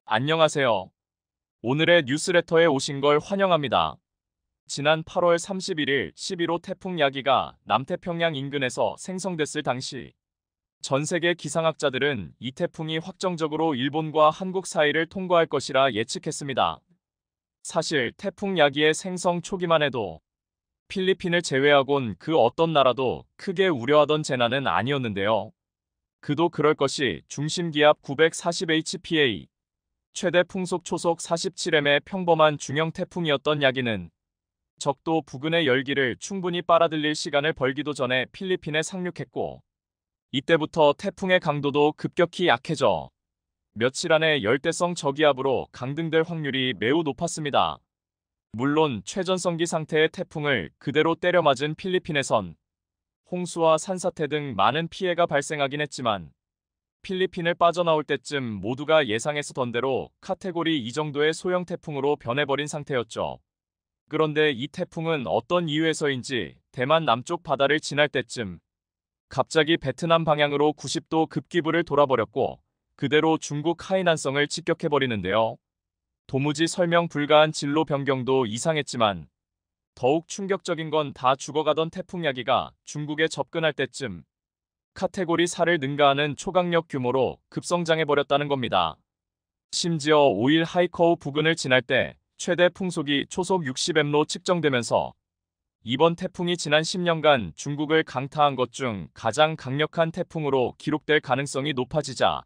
안녕하세요. 오늘의 뉴스레터에 오신 걸 환영합니다. 지난 8월 31일 11호 태풍 야기가 남태평양 인근에서 생성됐을 당시 전 세계 기상학자들은 이 태풍이 확정적으로 일본과 한국 사이를 통과할 것이라 예측했습니다. 사실 태풍 야기의 생성 초기만 해도 필리핀을 제외하곤 그 어떤 나라도 크게 우려하던 재난은 아니었는데요. 그도 그럴 것이 중심기압 940 HPA, 최대 풍속 초속 47m의 평범한 중형 태풍이었던 야기는 적도 부근의 열기를 충분히 빨아들일 시간을 벌기도 전에 필리핀에 상륙했고, 이때부터 태풍의 강도도 급격히 약해져 며칠 안에 열대성 저기압으로 강등될 확률이 매우 높았습니다. 물론 최전성기 상태의 태풍을 그대로 때려맞은 필리핀에선 홍수와 산사태 등 많은 피해가 발생하긴 했지만 필리핀을 빠져나올 때쯤 모두가 예상했었던 대로 카테고리 2 정도의 소형 태풍으로 변해버린 상태였죠. 그런데 이 태풍은 어떤 이유에서인지 대만 남쪽 바다를 지날 때쯤 갑자기 베트남 방향으로 90도 급기부를 돌아버렸고 그대로 중국 하이난성을 직격해버리는데요. 도무지 설명 불가한 진로 변경도 이상했지만 더욱 충격적인 건 다 죽어가던 태풍 야기가 중국에 접근할 때쯤 카테고리 4를 능가하는 초강력 규모로 급성장해버렸다는 겁니다. 심지어 5일 하이커우 부근을 지날 때 최대 풍속이 초속 60m로 측정되면서 이번 태풍이 지난 10년간 중국을 강타한 것 중 가장 강력한 태풍으로 기록될 가능성이 높아지자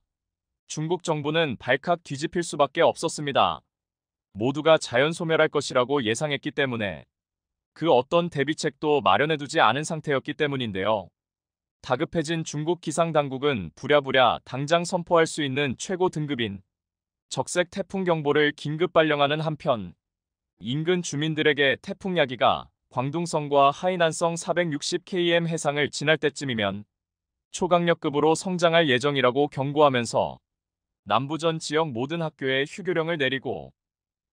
중국 정부는 발칵 뒤집힐 수밖에 없었습니다. 모두가 자연 소멸할 것이라고 예상했기 때문에 그 어떤 대비책도 마련해두지 않은 상태였기 때문인데요. 다급해진 중국 기상당국은 부랴부랴 당장 선포할 수 있는 최고 등급인 적색 태풍 경보를 긴급 발령하는 한편 인근 주민들에게 태풍 야기가 광둥성과 하이난성 460km 해상을 지날 때쯤이면 초강력급으로 성장할 예정이라고 경고하면서 남부전 지역 모든 학교에 휴교령을 내리고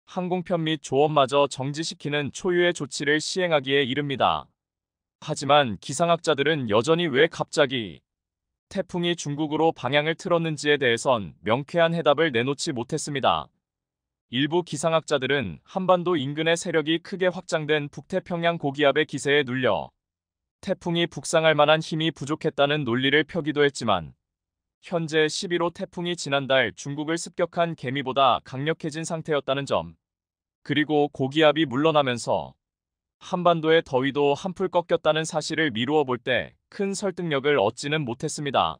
항공편 및 조업마저 정지시키는 초유의 조치를 시행하기에 이릅니다. 하지만 기상학자들은 여전히 왜 갑자기 태풍이 중국으로 방향을 틀었는지에 대해선 명쾌한 해답을 내놓지 못했습니다. 일부 기상학자들은 한반도 인근의 세력이 크게 확장된 북태평양 고기압의 기세에 눌려 태풍이 북상할 만한 힘이 부족했다는 논리를 펴기도 했지만 현재 11호 태풍이 지난달 중국을 습격한 개미보다 강력해진 상태였다는 점, 그리고 고기압이 물러나면서 한반도의 더위도 한풀 꺾였다는 사실을 미루어 볼 때 큰 설득력을 얻지는 못했습니다.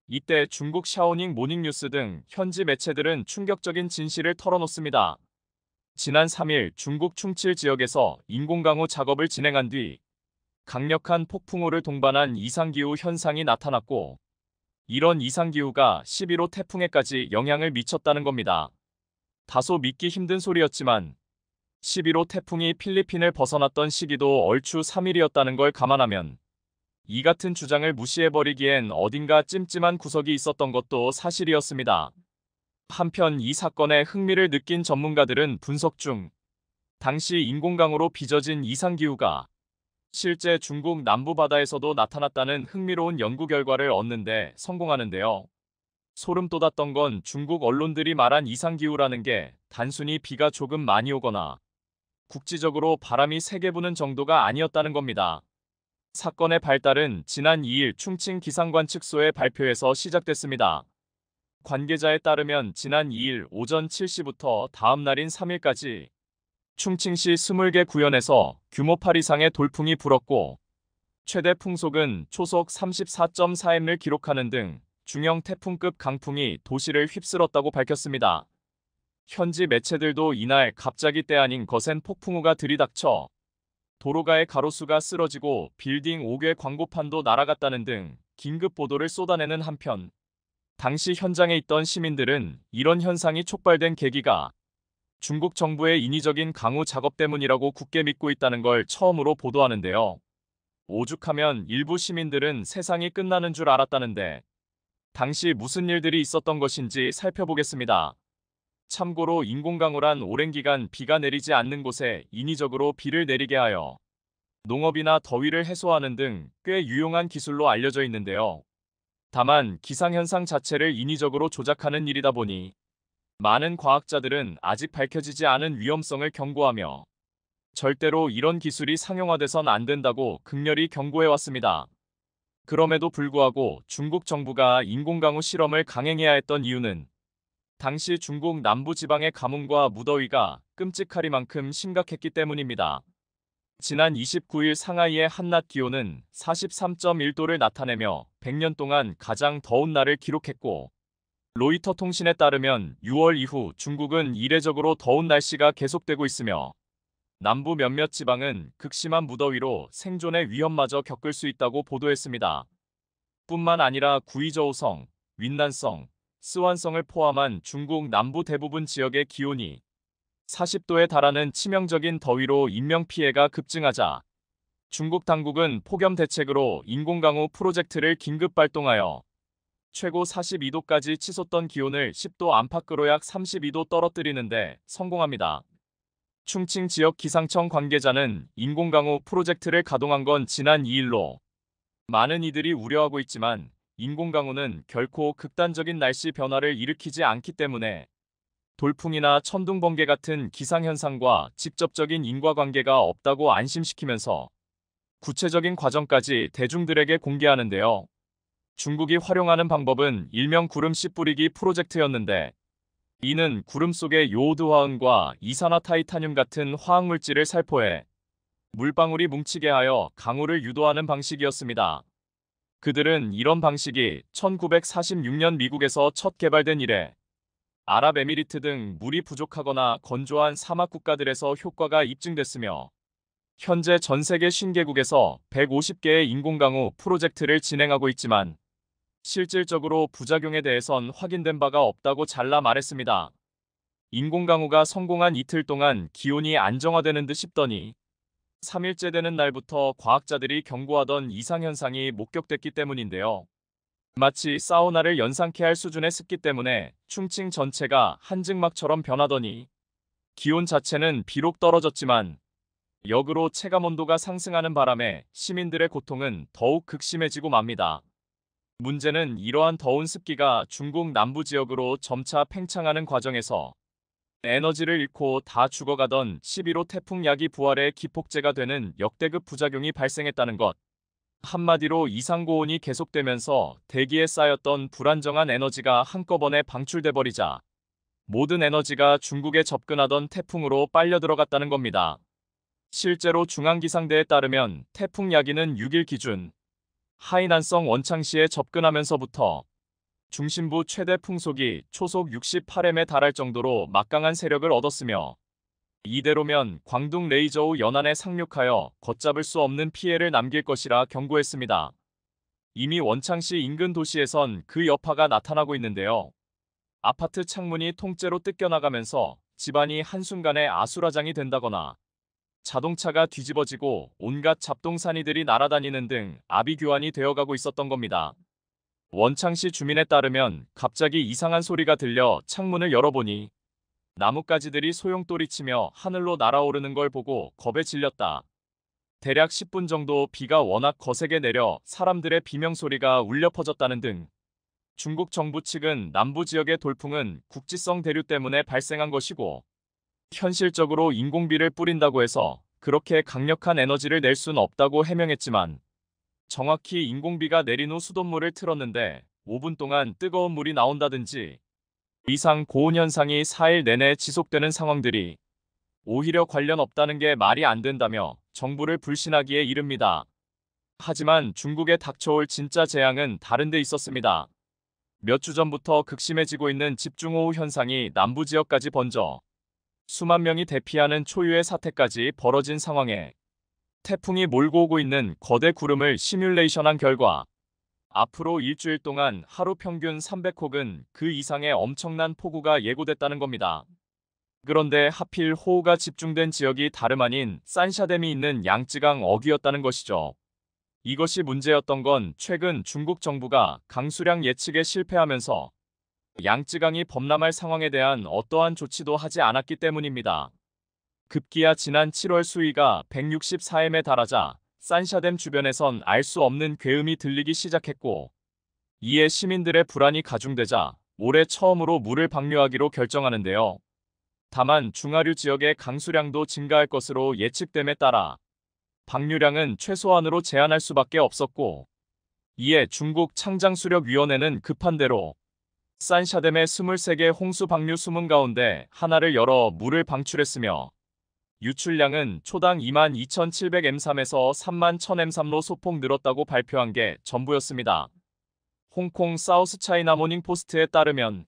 이때 중국 샤오닝 모닝뉴스 등 현지 매체들은 충격적인 진실을 털어놓습니다. 지난 3일 중국 충칠 지역에서 인공강우 작업을 진행한 뒤 강력한 폭풍우를 동반한 이상기후 현상이 나타났고 이런 이상기후가 11호 태풍에까지 영향을 미쳤다는 겁니다. 다소 믿기 힘든 소리였지만 11호 태풍이 필리핀을 벗어났던 시기도 얼추 3일이었다는 걸 감안하면 이 같은 주장을 무시해버리기엔 어딘가 찜찜한 구석이 있었던 것도 사실이었습니다. 한편 이 사건에 흥미를 느낀 전문가들은 분석 중 당시 인공강우로 빚어진 이상기후가 실제 중국 남부바다에서도 나타났다는 흥미로운 연구 결과를 얻는데 성공하는데요. 소름 돋았던 건 중국 언론들이 말한 이상기후라는 게 단순히 비가 조금 많이 오거나 국지적으로 바람이 세게 부는 정도가 아니었다는 겁니다. 사건의 발달은 지난 2일 충칭 기상관측소의 발표에서 시작됐습니다. 관계자에 따르면 지난 2일 오전 7시부터 다음 날인 3일까지 충칭시 20개 구현에서 규모 8 이상의 돌풍이 불었고 최대 풍속은 초속 34.4m를 기록하는 등 중형 태풍급 강풍이 도시를 휩쓸었다고 밝혔습니다. 현지 매체들도 이날 갑자기 때 아닌 거센 폭풍우가 들이닥쳐 도로가의 가로수가 쓰러지고 빌딩 5개 광고판도 날아갔다는 등 긴급 보도를 쏟아내는 한편 당시 현장에 있던 시민들은 이런 현상이 촉발된 계기가 중국 정부의 인위적인 강우 작업 때문이라고 굳게 믿고 있다는 걸 처음으로 보도하는데요. 오죽하면 일부 시민들은 세상이 끝나는 줄 알았다는데 당시 무슨 일들이 있었던 것인지 살펴보겠습니다. 참고로 인공강우란 오랜 기간 비가 내리지 않는 곳에 인위적으로 비를 내리게 하여 농업이나 더위를 해소하는 등 꽤 유용한 기술로 알려져 있는데요. 다만 기상현상 자체를 인위적으로 조작하는 일이다 보니 많은 과학자들은 아직 밝혀지지 않은 위험성을 경고하며 절대로 이런 기술이 상용화돼선 안 된다고 극렬히 경고해왔습니다. 그럼에도 불구하고 중국 정부가 인공강우 실험을 강행해야 했던 이유는 당시 중국 남부지방의 가뭄과 무더위가 끔찍하리만큼 심각했기 때문입니다. 지난 29일 상하이의 한낮 기온은 43.1도를 나타내며 100년 동안 가장 더운 날을 기록했고, 로이터 통신에 따르면 6월 이후 중국은 이례적으로 더운 날씨가 계속되고 있으며 남부 몇몇 지방은 극심한 무더위로 생존의 위험마저 겪을 수 있다고 보도했습니다. 뿐만 아니라 구이저우성, 윈난성, 스완성을 포함한 중국 남부 대부분 지역의 기온이 40도에 달하는 치명적인 더위로 인명피해가 급증하자 중국 당국은 폭염 대책으로 인공강우 프로젝트를 긴급 발동하여 최고 42도까지 치솟던 기온을 10도 안팎으로 약 32도 떨어뜨리는데 성공합니다. 충칭 지역 기상청 관계자는 인공강우 프로젝트를 가동한 건 지난 2일로 많은 이들이 우려하고 있지만 인공강우는 결코 극단적인 날씨 변화를 일으키지 않기 때문에 돌풍이나 천둥 번개 같은 기상현상과 직접적인 인과관계가 없다고 안심시키면서 구체적인 과정까지 대중들에게 공개하는데요. 중국이 활용하는 방법은 일명 구름 씨 뿌리기 프로젝트였는데 이는 구름 속의 요오드 화흔과 이산화타이타늄 같은 화학물질을 살포해 물방울이 뭉치게 하여 강우를 유도하는 방식이었습니다. 그들은 이런 방식이 1946년 미국에서 첫 개발된 이래 아랍에미리트 등 물이 부족하거나 건조한 사막 국가들에서 효과가 입증됐으며 현재 전 세계 50개국에서 150개의 인공강우 프로젝트를 진행하고 있지만 실질적으로 부작용에 대해선 확인된 바가 없다고 잘라 말했습니다. 인공강우가 성공한 이틀 동안 기온이 안정화되는 듯 싶더니 3일째 되는 날부터 과학자들이 경고하던 이상현상이 목격됐기 때문인데요. 마치 사우나를 연상케 할 수준의 습기 때문에 충칭 전체가 한증막처럼 변하더니 기온 자체는 비록 떨어졌지만 역으로 체감온도가 상승하는 바람에 시민들의 고통은 더욱 극심해지고 맙니다. 문제는 이러한 더운 습기가 중국 남부 지역으로 점차 팽창하는 과정에서 에너지를 잃고 다 죽어가던 11호 태풍 야기 부활의 기폭제가 되는 역대급 부작용이 발생했다는 것. 한마디로 이상고온이 계속되면서 대기에 쌓였던 불안정한 에너지가 한꺼번에 방출돼 버리자 모든 에너지가 중국에 접근하던 태풍으로 빨려 들어갔다는 겁니다. 실제로 중앙기상대에 따르면 태풍 야기는 6일 기준 하이난성 원창시에 접근하면서부터 중심부 최대 풍속이 초속 68m에 달할 정도로 막강한 세력을 얻었으며 이대로면 광둥 레이저우 연안에 상륙하여 걷잡을 수 없는 피해를 남길 것이라 경고했습니다. 이미 원창시 인근 도시에선 그 여파가 나타나고 있는데요. 아파트 창문이 통째로 뜯겨나가면서 집안이 한순간에 아수라장이 된다거나 자동차가 뒤집어지고 온갖 잡동사니들이 날아다니는 등 아비규환이 되어가고 있었던 겁니다. 원창시 주민에 따르면 갑자기 이상한 소리가 들려 창문을 열어보니 나뭇가지들이 소용돌이치며 하늘로 날아오르는 걸 보고 겁에 질렸다. 대략 10분 정도 비가 워낙 거세게 내려 사람들의 비명소리가 울려 퍼졌다는 등 중국 정부 측은 남부 지역의 돌풍은 국지성 대류 때문에 발생한 것이고 현실적으로 인공비를 뿌린다고 해서 그렇게 강력한 에너지를 낼 수는 없다고 해명했지만 정확히 인공비가 내린 후 수돗물을 틀었는데 5분 동안 뜨거운 물이 나온다든지 이상 고온 현상이 4일 내내 지속되는 상황들이 오히려 관련 없다는 게 말이 안 된다며 정부를 불신하기에 이릅니다. 하지만 중국에 닥쳐올 진짜 재앙은 다른 데 있었습니다. 몇 주 전부터 극심해지고 있는 집중호우 현상이 남부 지역까지 번져 수만 명이 대피하는 초유의 사태까지 벌어진 상황에 태풍이 몰고 오고 있는 거대 구름을 시뮬레이션한 결과 앞으로 일주일 동안 하루 평균 300혹은 그 이상의 엄청난 폭우가 예고됐다는 겁니다. 그런데 하필 호우가 집중된 지역이 다름 아닌 산샤댐이 있는 양쯔강 어귀였다는 것이죠. 이것이 문제였던 건 최근 중국 정부가 강수량 예측에 실패하면서 양쯔강이 범람할 상황에 대한 어떠한 조치도 하지 않았기 때문입니다. 급기야 지난 7월 수위가 164m에 달하자 산샤댐 주변에선 알 수 없는 괴음이 들리기 시작했고 이에 시민들의 불안이 가중되자 올해 처음으로 물을 방류하기로 결정하는데요. 다만 중하류 지역의 강수량도 증가할 것으로 예측됨에 따라 방류량은 최소한으로 제한할 수밖에 없었고, 이에 중국 창장수력위원회는 급한 대로 산샤댐의 23개 홍수 방류 수문 가운데 하나를 열어 물을 방출했으며, 유출량은 초당 22,700m3에서 31,000m3로 소폭 늘었다고 발표한 게 전부였습니다. 홍콩 사우스 차이나 모닝 포스트에 따르면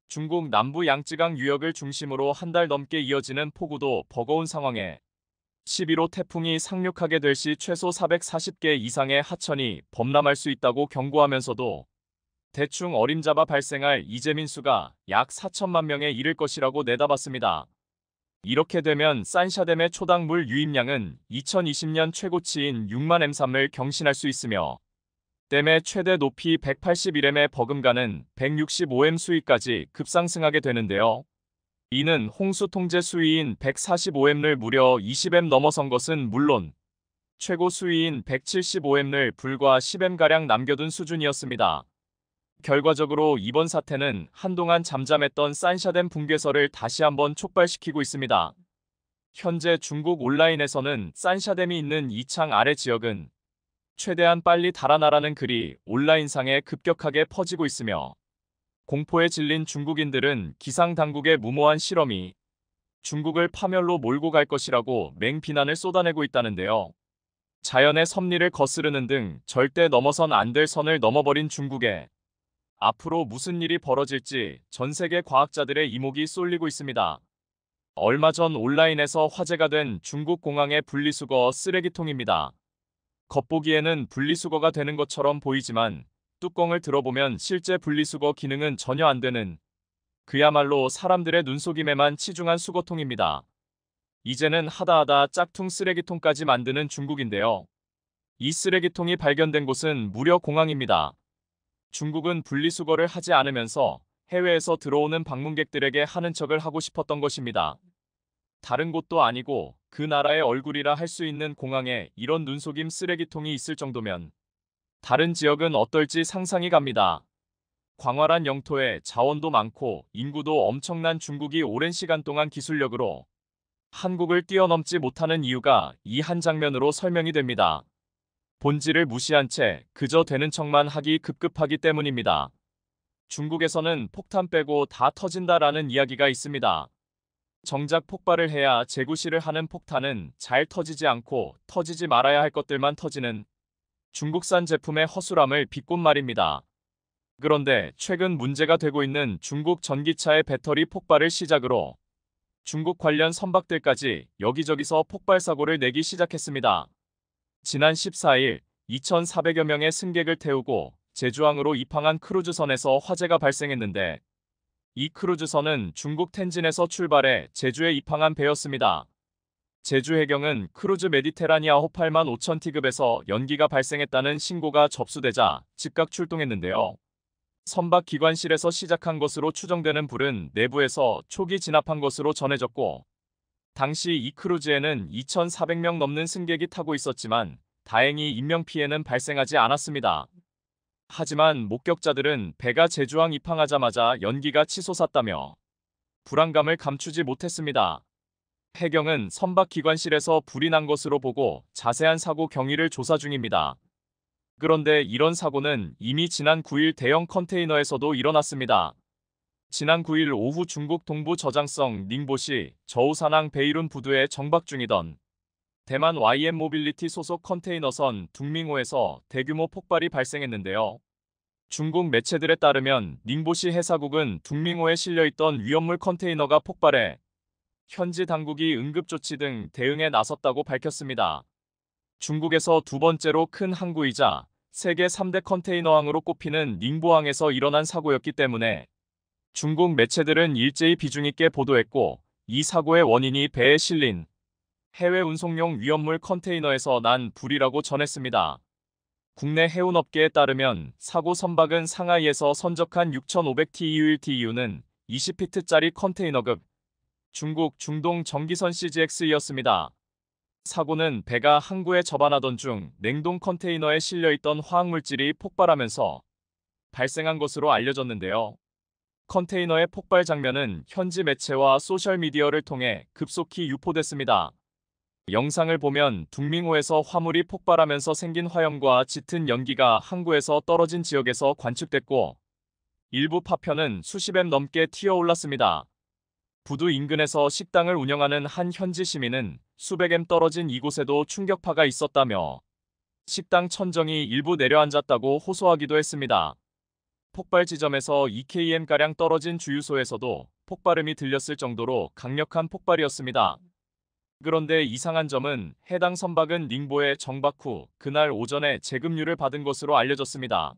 중국 남부 양쯔강 유역을 중심으로 한 달 넘게 이어지는 폭우도 버거운 상황에 11호 태풍이 상륙하게 될 시 최소 440개 이상의 하천이 범람할 수 있다고 경고하면서도 대충 어림잡아 발생할 이재민 수가 약 4천만 명에 이를 것이라고 내다봤습니다. 이렇게 되면 산샤댐의 초당 물 유입량은 2020년 최고치인 6만 m3을 경신할 수 있으며, 댐의 최대 높이 181m에 버금가는 165m 수위까지 급상승하게 되는데요. 이는 홍수 통제 수위인 145m를 무려 20m 넘어선 것은 물론 최고 수위인 175m를 불과 10m가량 남겨둔 수준이었습니다. 결과적으로 이번 사태는 한동안 잠잠했던 산샤댐 붕괴설을 다시 한번 촉발시키고 있습니다. 현재 중국 온라인에서는 산샤댐이 있는 이창 아래 지역은 최대한 빨리 달아나라는 글이 온라인상에 급격하게 퍼지고 있으며, 공포에 질린 중국인들은 기상당국의 무모한 실험이 중국을 파멸로 몰고 갈 것이라고 맹비난을 쏟아내고 있다는데요. 자연의 섭리를 거스르는 등 절대 넘어선 안 될 선을 넘어버린 중국에 앞으로 무슨 일이 벌어질지 전 세계 과학자들의 이목이 쏠리고 있습니다. 얼마 전 온라인에서 화제가 된 중국 공항의 분리수거 쓰레기통입니다. 겉보기에는 분리수거가 되는 것처럼 보이지만 뚜껑을 들어보면 실제 분리수거 기능은 전혀 안 되는, 그야말로 사람들의 눈속임에만 치중한 수거통입니다. 이제는 하다하다 짝퉁 쓰레기통까지 만드는 중국인데요. 이 쓰레기통이 발견된 곳은 무려 공항입니다. 중국은 분리수거를 하지 않으면서 해외에서 들어오는 방문객들에게 하는 척을 하고 싶었던 것입니다. 다른 곳도 아니고 그 나라의 얼굴이라 할 수 있는 공항에 이런 눈속임 쓰레기통이 있을 정도면 다른 지역은 어떨지 상상이 갑니다. 광활한 영토에 자원도 많고 인구도 엄청난 중국이 오랜 시간 동안 기술력으로 한국을 뛰어넘지 못하는 이유가 이 한 장면으로 설명이 됩니다. 본질을 무시한 채 그저 되는 척만 하기 급급하기 때문입니다. 중국에서는 폭탄 빼고 다 터진다라는 이야기가 있습니다. 정작 폭발을 해야 재구실을 하는 폭탄은 잘 터지지 않고 터지지 말아야 할 것들만 터지는 중국산 제품의 허술함을 비꼰 말입니다. 그런데 최근 문제가 되고 있는 중국 전기차의 배터리 폭발을 시작으로 중국 관련 선박들까지 여기저기서 폭발 사고를 내기 시작했습니다. 지난 14일 2,400여 명의 승객을 태우고 제주항으로 입항한 크루즈선에서 화재가 발생했는데, 이 크루즈선은 중국 텐진에서 출발해 제주에 입항한 배였습니다. 제주 해경은 크루즈 메디테라니아호 8만 5천 티급에서 연기가 발생했다는 신고가 접수되자 즉각 출동했는데요. 선박 기관실에서 시작한 것으로 추정되는 불은 내부에서 초기 진압한 것으로 전해졌고, 당시 이 크루즈에는 2,400명 넘는 승객이 타고 있었지만 다행히 인명피해는 발생하지 않았습니다. 하지만 목격자들은 배가 제주항 입항하자마자 연기가 치솟았다며 불안감을 감추지 못했습니다. 해경은 선박 기관실에서 불이 난 것으로 보고 자세한 사고 경위를 조사 중입니다. 그런데 이런 사고는 이미 지난 9일 대형 컨테이너에서도 일어났습니다. 지난 9일 오후 중국 동부 저장성 닝보시 저우산항 베이룬 부두에 정박 중이던 대만 YM 모빌리티 소속 컨테이너선 둥밍호에서 대규모 폭발이 발생했는데요. 중국 매체들에 따르면 닝보시 해사국은 둥밍호에 실려있던 위험물 컨테이너가 폭발해 현지 당국이 응급조치 등 대응에 나섰다고 밝혔습니다. 중국에서 두 번째로 큰 항구이자 세계 3대 컨테이너항으로 꼽히는 닝보항에서 일어난 사고였기 때문에 중국 매체들은 일제히 비중 있게 보도했고, 이 사고의 원인이 배에 실린 해외 운송용 위험물 컨테이너에서 난 불이라고 전했습니다. 국내 해운업계에 따르면 사고 선박은 상하이에서 선적한 6,500TEU1TEU는 20피트짜리 컨테이너급 중국 중동 전기선 CGX이었습니다. 사고는 배가 항구에 접안하던 중 냉동 컨테이너에 실려있던 화학물질이 폭발하면서 발생한 것으로 알려졌는데요. 컨테이너의 폭발 장면은 현지 매체와 소셜미디어를 통해 급속히 유포됐습니다. 영상을 보면 둥밍호에서 화물이 폭발하면서 생긴 화염과 짙은 연기가 항구에서 떨어진 지역에서 관측됐고, 일부 파편은 수십 엠 넘게 튀어올랐습니다. 부두 인근에서 식당을 운영하는 한 현지 시민은 수백 엠 떨어진 이곳에도 충격파가 있었다며 식당 천정이 일부 내려앉았다고 호소하기도 했습니다. 폭발 지점에서 2km가량 떨어진 주유소에서도 폭발음이 들렸을 정도로 강력한 폭발이었습니다. 그런데 이상한 점은 해당 선박은 닝보에 정박 후 그날 오전에 재급류를 받은 것으로 알려졌습니다.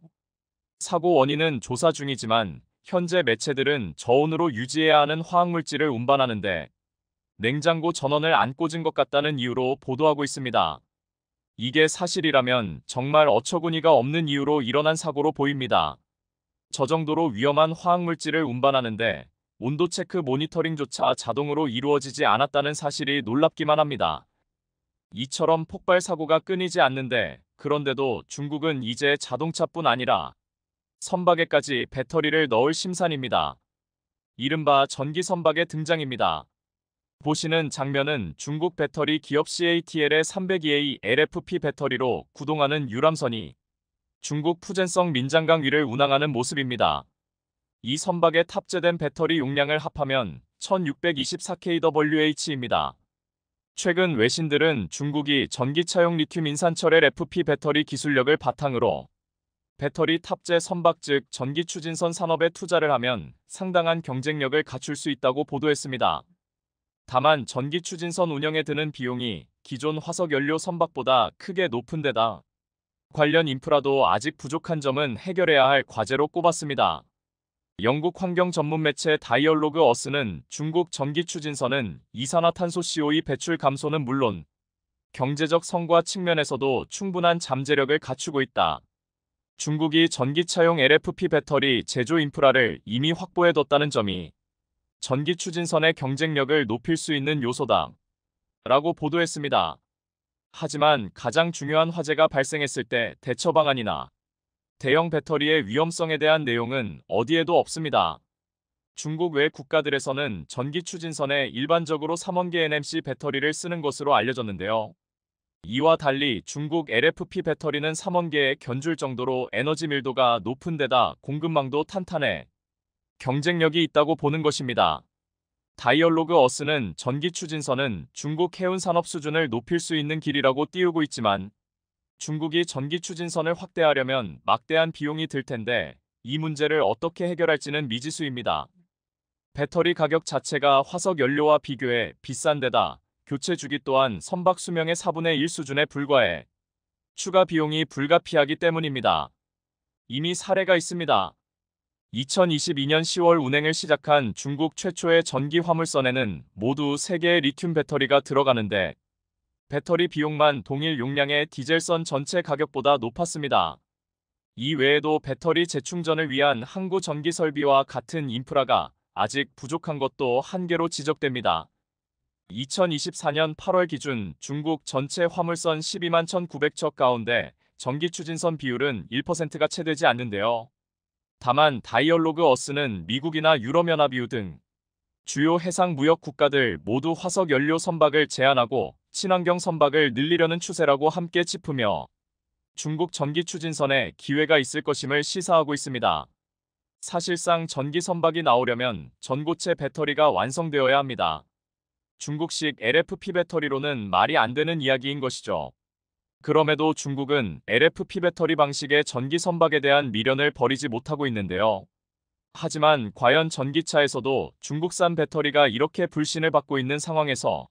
사고 원인은 조사 중이지만 현재 매체들은 저온으로 유지해야 하는 화학물질을 운반하는데 냉장고 전원을 안 꽂은 것 같다는 이유로 보도하고 있습니다. 이게 사실이라면 정말 어처구니가 없는 이유로 일어난 사고로 보입니다. 저 정도로 위험한 화학물질을 운반하는데 온도 체크 모니터링조차 자동으로 이루어지지 않았다는 사실이 놀랍기만 합니다. 이처럼 폭발 사고가 끊이지 않는데 그런데도 중국은 이제 자동차뿐 아니라 선박에까지 배터리를 넣을 심산입니다. 이른바 전기 선박의 등장입니다. 보시는 장면은 중국 배터리 기업 CATL의 302A LFP 배터리로 구동하는 유람선이 중국 푸젠성 민장강 위를 운항하는 모습입니다. 이 선박에 탑재된 배터리 용량을 합하면 1624kWh입니다. 최근 외신들은 중국이 전기차용 리튬 인산철 LFP 배터리 기술력을 바탕으로 배터리 탑재 선박 즉 전기 추진선 산업에 투자를 하면 상당한 경쟁력을 갖출 수 있다고 보도했습니다. 다만 전기 추진선 운영에 드는 비용이 기존 화석 연료 선박보다 크게 높은 데다 관련 인프라도 아직 부족한 점은 해결해야 할 과제로 꼽았습니다. 영국 환경 전문 매체 다이얼로그 어스는 중국 전기 추진선은 이산화탄소 CO2 배출 감소는 물론 경제적 성과 측면에서도 충분한 잠재력을 갖추고 있다. 중국이 전기차용 LFP 배터리 제조 인프라를 이미 확보해뒀다는 점이 전기 추진선의 경쟁력을 높일 수 있는 요소다. 라고 보도했습니다. 하지만 가장 중요한 화재가 발생했을 때 대처 방안이나 대형 배터리의 위험성에 대한 내용은 어디에도 없습니다. 중국 외 국가들에서는 전기 추진선에 일반적으로 3원계 NMC 배터리를 쓰는 것으로 알려졌는데요. 이와 달리 중국 LFP 배터리는 3원계에 견줄 정도로 에너지 밀도가 높은 데다 공급망도 탄탄해 경쟁력이 있다고 보는 것입니다. 다이얼로그 어스는 전기 추진선은 중국 해운 산업 수준을 높일 수 있는 길이라고 띄우고 있지만 중국이 전기 추진선을 확대하려면 막대한 비용이 들 텐데 이 문제를 어떻게 해결할지는 미지수입니다. 배터리 가격 자체가 화석 연료와 비교해 비싼 데다 교체 주기 또한 선박 수명의 4분의 1 수준에 불과해 추가 비용이 불가피하기 때문입니다. 이미 사례가 있습니다. 2022년 10월 운행을 시작한 중국 최초의 전기 화물선에는 모두 3개의 리튬 배터리가 들어가는데 배터리 비용만 동일 용량의 디젤선 전체 가격보다 높았습니다. 이 외에도 배터리 재충전을 위한 항구 전기 설비와 같은 인프라가 아직 부족한 것도 한계로 지적됩니다. 2024년 8월 기준 중국 전체 화물선 12만 1,900척 가운데 전기 추진선 비율은 1%가 채 되지 않는데요. 다만 다이얼로그 어스는 미국이나 유럽연합 EU 등 주요 해상 무역 국가들 모두 화석 연료 선박을 제한하고 친환경 선박을 늘리려는 추세라고 함께 짚으며 중국 전기 추진선에 기회가 있을 것임을 시사하고 있습니다. 사실상 전기 선박이 나오려면 전고체 배터리가 완성되어야 합니다. 중국식 LFP 배터리로는 말이 안 되는 이야기인 것이죠. 그럼에도 중국은 LFP 배터리 방식의 전기 선박에 대한 미련을 버리지 못하고 있는데요. 하지만 과연 전기차에서도 중국산 배터리가 이렇게 불신을 받고 있는 상황에서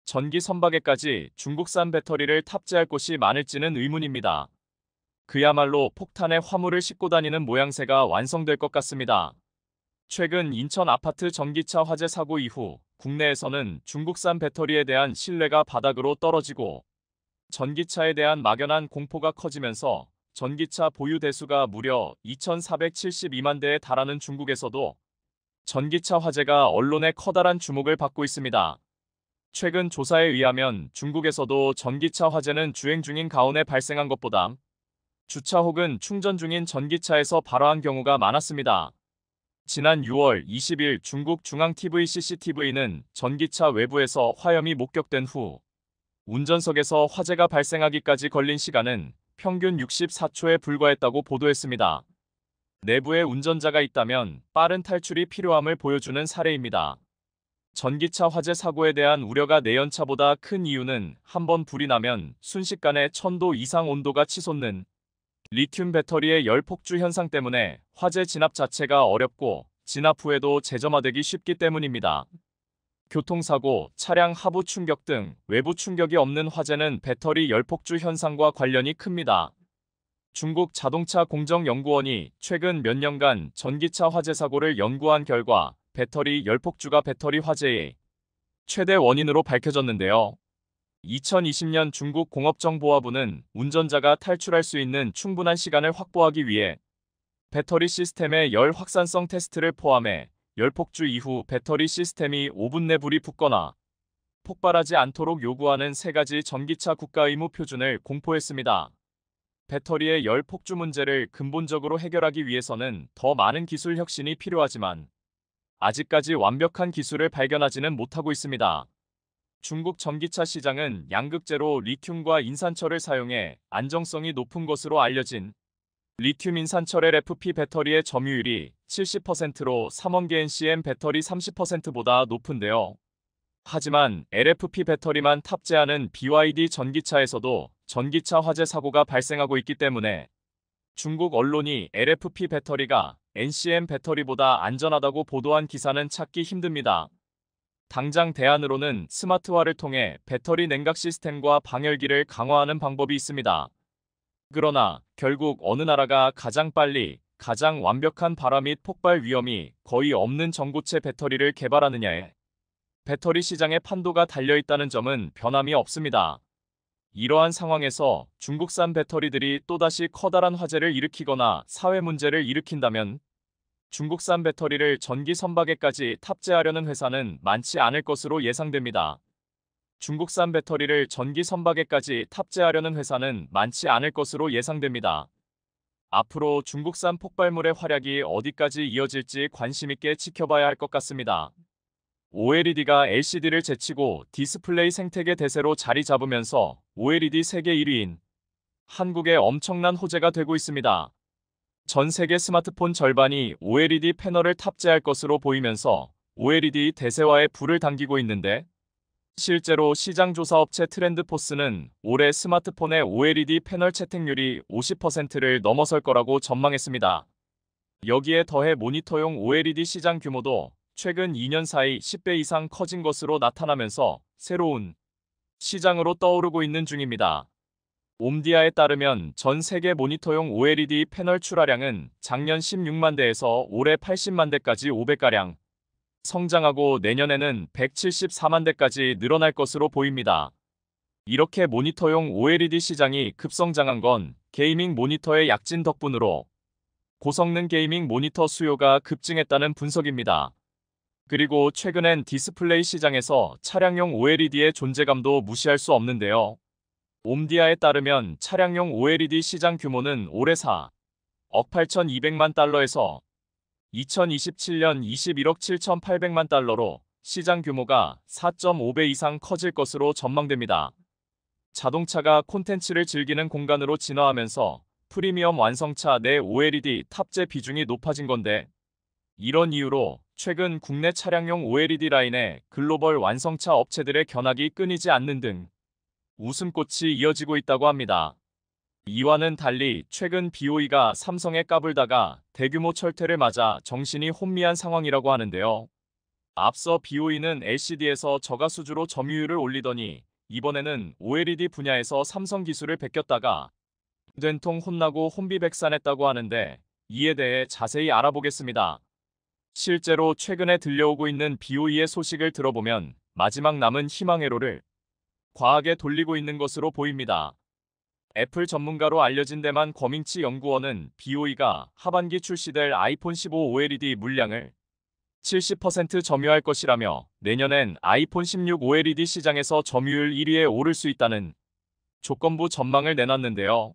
전기 선박에까지 중국산 배터리를 탑재할 곳이 많을지는 의문입니다. 그야말로 폭탄의 화물을 싣고 다니는 모양새가 완성될 것 같습니다. 최근 인천 아파트 전기차 화재 사고 이후 국내에서는 중국산 배터리에 대한 신뢰가 바닥으로 떨어지고 전기차에 대한 막연한 공포가 커지면서 전기차 보유 대수가 무려 2,472만 대에 달하는 중국에서도 전기차 화재가 언론의 커다란 주목을 받고 있습니다. 최근 조사에 의하면 중국에서도 전기차 화재는 주행 중인 가운데 발생한 것보다 주차 혹은 충전 중인 전기차에서 발화한 경우가 많았습니다. 지난 6월 20일 중국 중앙TV CCTV는 전기차 외부에서 화염이 목격된 후 운전석에서 화재가 발생하기까지 걸린 시간은 평균 64초에 불과했다고 보도했습니다. 내부에 운전자가 있다면 빠른 탈출이 필요함을 보여주는 사례입니다. 전기차 화재 사고에 대한 우려가 내연차보다 큰 이유는 한 번 불이 나면 순식간에 1000도 이상 온도가 치솟는 리튬 배터리의 열 폭주 현상 때문에 화재 진압 자체가 어렵고 진압 후에도 재점화되기 쉽기 때문입니다. 교통사고, 차량 하부 충격 등 외부 충격이 없는 화재는 배터리 열 폭주 현상과 관련이 큽니다. 중국 자동차 공정연구원이 최근 몇 년간 전기차 화재 사고를 연구한 결과 배터리 열폭주가 배터리 화재의 최대 원인으로 밝혀졌는데요. 2020년 중국 공업정보화부는 운전자가 탈출할 수 있는 충분한 시간을 확보하기 위해 배터리 시스템의 열 확산성 테스트를 포함해 열폭주 이후 배터리 시스템이 5분 내 불이 붙거나 폭발하지 않도록 요구하는 3가지 전기차 국가의무 표준을 공포했습니다. 배터리의 열 폭주 문제를 근본적으로 해결하기 위해서는 더 많은 기술 혁신이 필요하지만 아직까지 완벽한 기술을 발견하지는 못하고 있습니다. 중국 전기차 시장은 양극재로 리튬과 인산철을 사용해 안정성이 높은 것으로 알려진 리튬 인산철 LFP 배터리의 점유율이 70%로 삼원계 NCM 배터리 30%보다 높은데요. 하지만 LFP 배터리만 탑재하는 BYD 전기차에서도 전기차 화재 사고가 발생하고 있기 때문에 중국 언론이 LFP 배터리가 NCM 배터리보다 안전하다고 보도한 기사는 찾기 힘듭니다. 당장 대안으로는 스마트화를 통해 배터리 냉각 시스템과 방열기를 강화하는 방법이 있습니다. 그러나 결국 어느 나라가 가장 빨리 가장 완벽한 발화 및 폭발 위험이 거의 없는 전고체 배터리를 개발하느냐에 배터리 시장의 판도가 달려있다는 점은 변함이 없습니다. 이러한 상황에서 중국산 배터리들이 또다시 커다란 화재를 일으키거나 사회 문제를 일으킨다면 중국산 배터리를 전기 선박에까지 탑재하려는 회사는 많지 않을 것으로 예상됩니다. 중국산 배터리를 전기 선박에까지 탑재하려는 회사는 많지 않을 것으로 예상됩니다. 앞으로 중국산 폭발물의 활약이 어디까지 이어질지 관심있게 지켜봐야 할 것 같습니다. OLED가 LCD를 제치고 디스플레이 생태계 대세로 자리 잡으면서 OLED 세계 1위인 한국에 엄청난 호재가 되고 있습니다. 전 세계 스마트폰 절반이 OLED 패널을 탑재할 것으로 보이면서 OLED 대세화에 불을 당기고 있는데 실제로 시장조사업체 트렌드포스는 올해 스마트폰의 OLED 패널 채택률이 50%를 넘어설 거라고 전망했습니다. 여기에 더해 모니터용 OLED 시장 규모도 최근 2년 사이 10배 이상 커진 것으로 나타나면서 새로운 시장으로 떠오르고 있는 중입니다. 옴디아에 따르면 전 세계 모니터용 OLED 패널 출하량은 작년 16만 대에서 올해 80만 대까지 5배가량 성장하고 내년에는 174만 대까지 늘어날 것으로 보입니다. 이렇게 모니터용 OLED 시장이 급성장한 건 게이밍 모니터의 약진 덕분으로 고성능 게이밍 모니터 수요가 급증했다는 분석입니다. 그리고 최근엔 디스플레이 시장에서 차량용 OLED의 존재감도 무시할 수 없는데요. 옴디아에 따르면 차량용 OLED 시장 규모는 올해 4억 8,200만 달러에서 2027년 21억 7,800만 달러로 시장 규모가 4.5배 이상 커질 것으로 전망됩니다. 자동차가 콘텐츠를 즐기는 공간으로 진화하면서 프리미엄 완성차 내 OLED 탑재 비중이 높아진 건데 이런 이유로 최근 국내 차량용 OLED 라인의 글로벌 완성차 업체들의 견학이 끊이지 않는 등 웃음꽃이 이어지고 있다고 합니다. 이와는 달리 최근 BOE가 삼성에 까불다가 대규모 철퇴를 맞아 정신이 혼미한 상황이라고 하는데요. 앞서 BOE는 LCD에서 저가수주로 점유율을 올리더니 이번에는 OLED 분야에서 삼성 기술을 베꼈다가 된통 혼나고 혼비백산했다고 하는데 이에 대해 자세히 알아보겠습니다. 실제로 최근에 들려오고 있는 BOE의 소식을 들어보면 마지막 남은 희망회로를 과하게 돌리고 있는 것으로 보입니다. 애플 전문가로 알려진 데만 거밍치 연구원은 BOE가 하반기 출시될 아이폰 15 OLED 물량을 70% 점유할 것이라며 내년엔 아이폰 16 OLED 시장에서 점유율 1위에 오를 수 있다는 조건부 전망을 내놨는데요.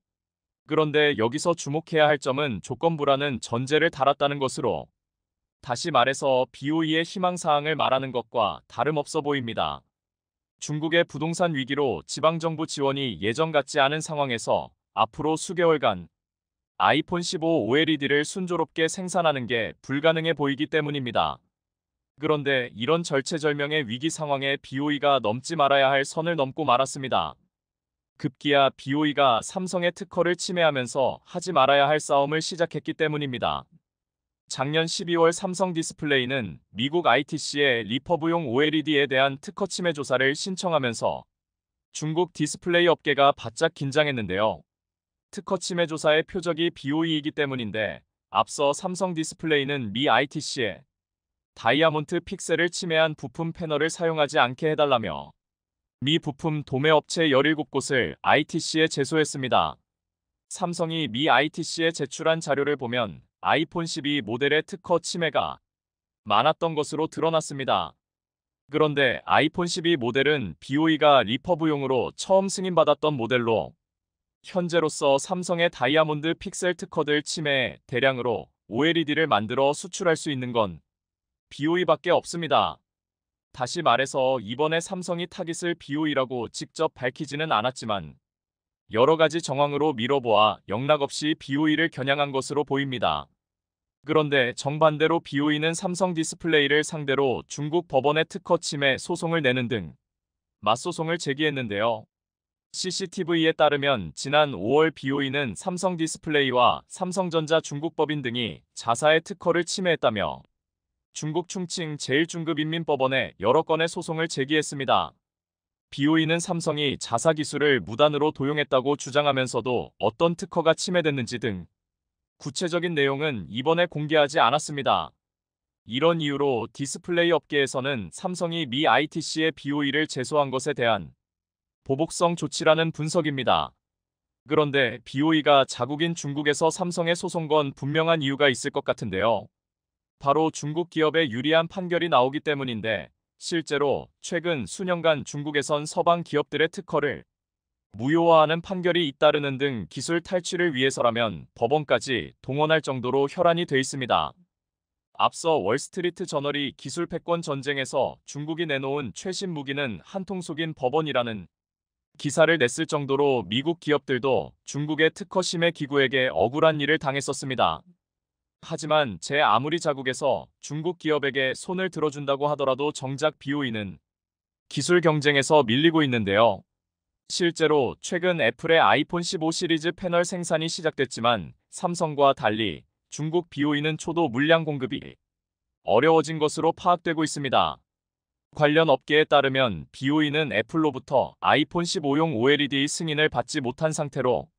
그런데 여기서 주목해야 할 점은 조건부라는 전제를 달았다는 것으로 다시 말해서 BOE의 희망사항을 말하는 것과 다름없어 보입니다. 중국의 부동산 위기로 지방정부 지원이 예전 같지 않은 상황에서 앞으로 수개월간 아이폰 15 OLED를 순조롭게 생산하는 게 불가능해 보이기 때문입니다. 그런데 이런 절체절명의 위기 상황에 BOE가 넘지 말아야 할 선을 넘고 말았습니다. 급기야 BOE가 삼성의 특허를 침해하면서 하지 말아야 할 싸움을 시작했기 때문입니다. 작년 12월 삼성 디스플레이는 미국 ITC의 리퍼브용 OLED에 대한 특허 침해 조사를 신청하면서 중국 디스플레이 업계가 바짝 긴장했는데요. 특허 침해 조사의 표적이 BOE이기 때문인데 앞서 삼성 디스플레이는 미 ITC에 다이아몬드 픽셀을 침해한 부품 패널을 사용하지 않게 해달라며 미 부품 도매 업체 17곳을 ITC에 제소했습니다. 삼성이 미 ITC에 제출한 자료를 보면 아이폰 12 모델의 특허 침해가 많았던 것으로 드러났습니다. 그런데 아이폰 12 모델은 BOE가 리퍼브용으로 처음 승인받았던 모델로 현재로서 삼성의 다이아몬드 픽셀 특허들 침해에 대량으로 OLED를 만들어 수출할 수 있는 건 BOE밖에 없습니다. 다시 말해서 이번에 삼성이 타깃을 BOE라고 직접 밝히지는 않았지만 여러 가지 정황으로 미뤄보아 영락없이 BOE를 겨냥한 것으로 보입니다. 그런데 정반대로 BOE는 삼성 디스플레이를 상대로 중국 법원에 특허 침해 소송을 내는 등 맞소송을 제기했는데요. CCTV에 따르면 지난 5월 BOE는 삼성 디스플레이와 삼성전자 중국법인 등이 자사의 특허를 침해했다며 중국 충칭 제1중급인민법원에 여러 건의 소송을 제기했습니다. BOE는 삼성이 자사 기술을 무단으로 도용했다고 주장하면서도 어떤 특허가 침해됐는지 등 구체적인 내용은 이번에 공개하지 않았습니다. 이런 이유로 디스플레이 업계에서는 삼성이 미 ITC의 BOE를 제소한 것에 대한 보복성 조치라는 분석입니다. 그런데 BOE가 자국인 중국에서 삼성에 소송 건 분명한 이유가 있을 것 같은데요. 바로 중국 기업에 유리한 판결이 나오기 때문인데 실제로 최근 수년간 중국에선 서방 기업들의 특허를 무효화하는 판결이 잇따르는 등 기술 탈취를 위해서라면 법원까지 동원할 정도로 혈안이 돼 있습니다. 앞서 월스트리트 저널이 기술 패권 전쟁에서 중국이 내놓은 최신 무기는 한통 속인 법원이라는 기사를 냈을 정도로 미국 기업들도 중국의 특허 심해 기구에게 억울한 일을 당했었습니다. 하지만 제 아무리 자국에서 중국 기업에게 손을 들어준다고 하더라도 정작 BOE는 기술 경쟁에서 밀리고 있는데요. 실제로 최근 애플의 아이폰 15 시리즈 패널 생산이 시작됐지만 삼성과 달리 중국 BOE는 초도 물량 공급이 어려워진 것으로 파악되고 있습니다. 관련 업계에 따르면 BOE는 애플로부터 아이폰 15용 OLED 승인을 받지 못한 상태로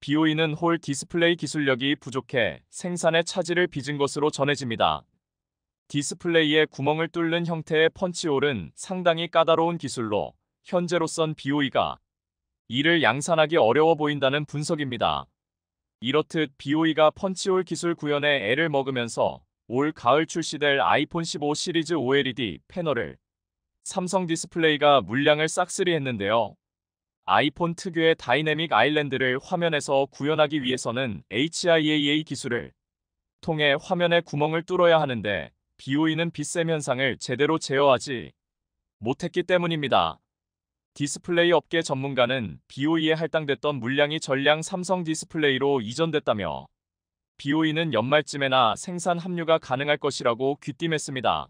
BOE는 홀 디스플레이 기술력이 부족해 생산에 차질을 빚은 것으로 전해집니다. 디스플레이에 구멍을 뚫는 형태의 펀치홀은 상당히 까다로운 기술로 현재로선 BOE가 이를 양산하기 어려워 보인다는 분석입니다. 이렇듯 BOE가 펀치홀 기술 구현에 애를 먹으면서 올 가을 출시될 아이폰 15 시리즈 OLED 패널을 삼성 디스플레이가 물량을 싹쓸이했는데요. 아이폰 특유의 다이내믹 아일랜드를 화면에서 구현하기 위해서는 HIAA 기술을 통해 화면에 구멍을 뚫어야 하는데 BOE는 빛샘 현상을 제대로 제어하지 못했기 때문입니다. 디스플레이 업계 전문가는 BOE에 할당됐던 물량이 전량 삼성 디스플레이로 이전됐다며 BOE는 연말쯤에나 생산 합류가 가능할 것이라고 귀띔했습니다.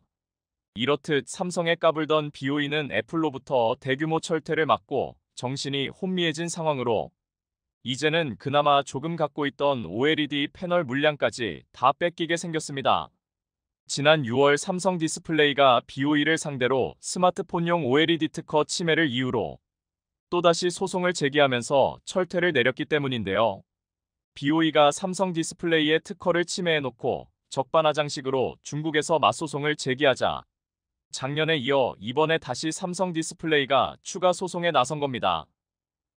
이렇듯 삼성에 까불던 BOE는 애플로부터 대규모 철퇴를 맞고 정신이 혼미해진 상황으로 이제는 그나마 조금 갖고 있던 OLED 패널 물량까지 다 뺏기게 생겼습니다. 지난 6월 삼성 디스플레이가 BOE를 상대로 스마트폰용 OLED 특허 침해를 이유로 또다시 소송을 제기하면서 철퇴를 내렸기 때문인데요. BOE가 삼성 디스플레이의 특허를 침해해놓고 적반하장식으로 중국에서 맞소송을 제기하자 작년에 이어 이번에 다시 삼성 디스플레이가 추가 소송에 나선 겁니다.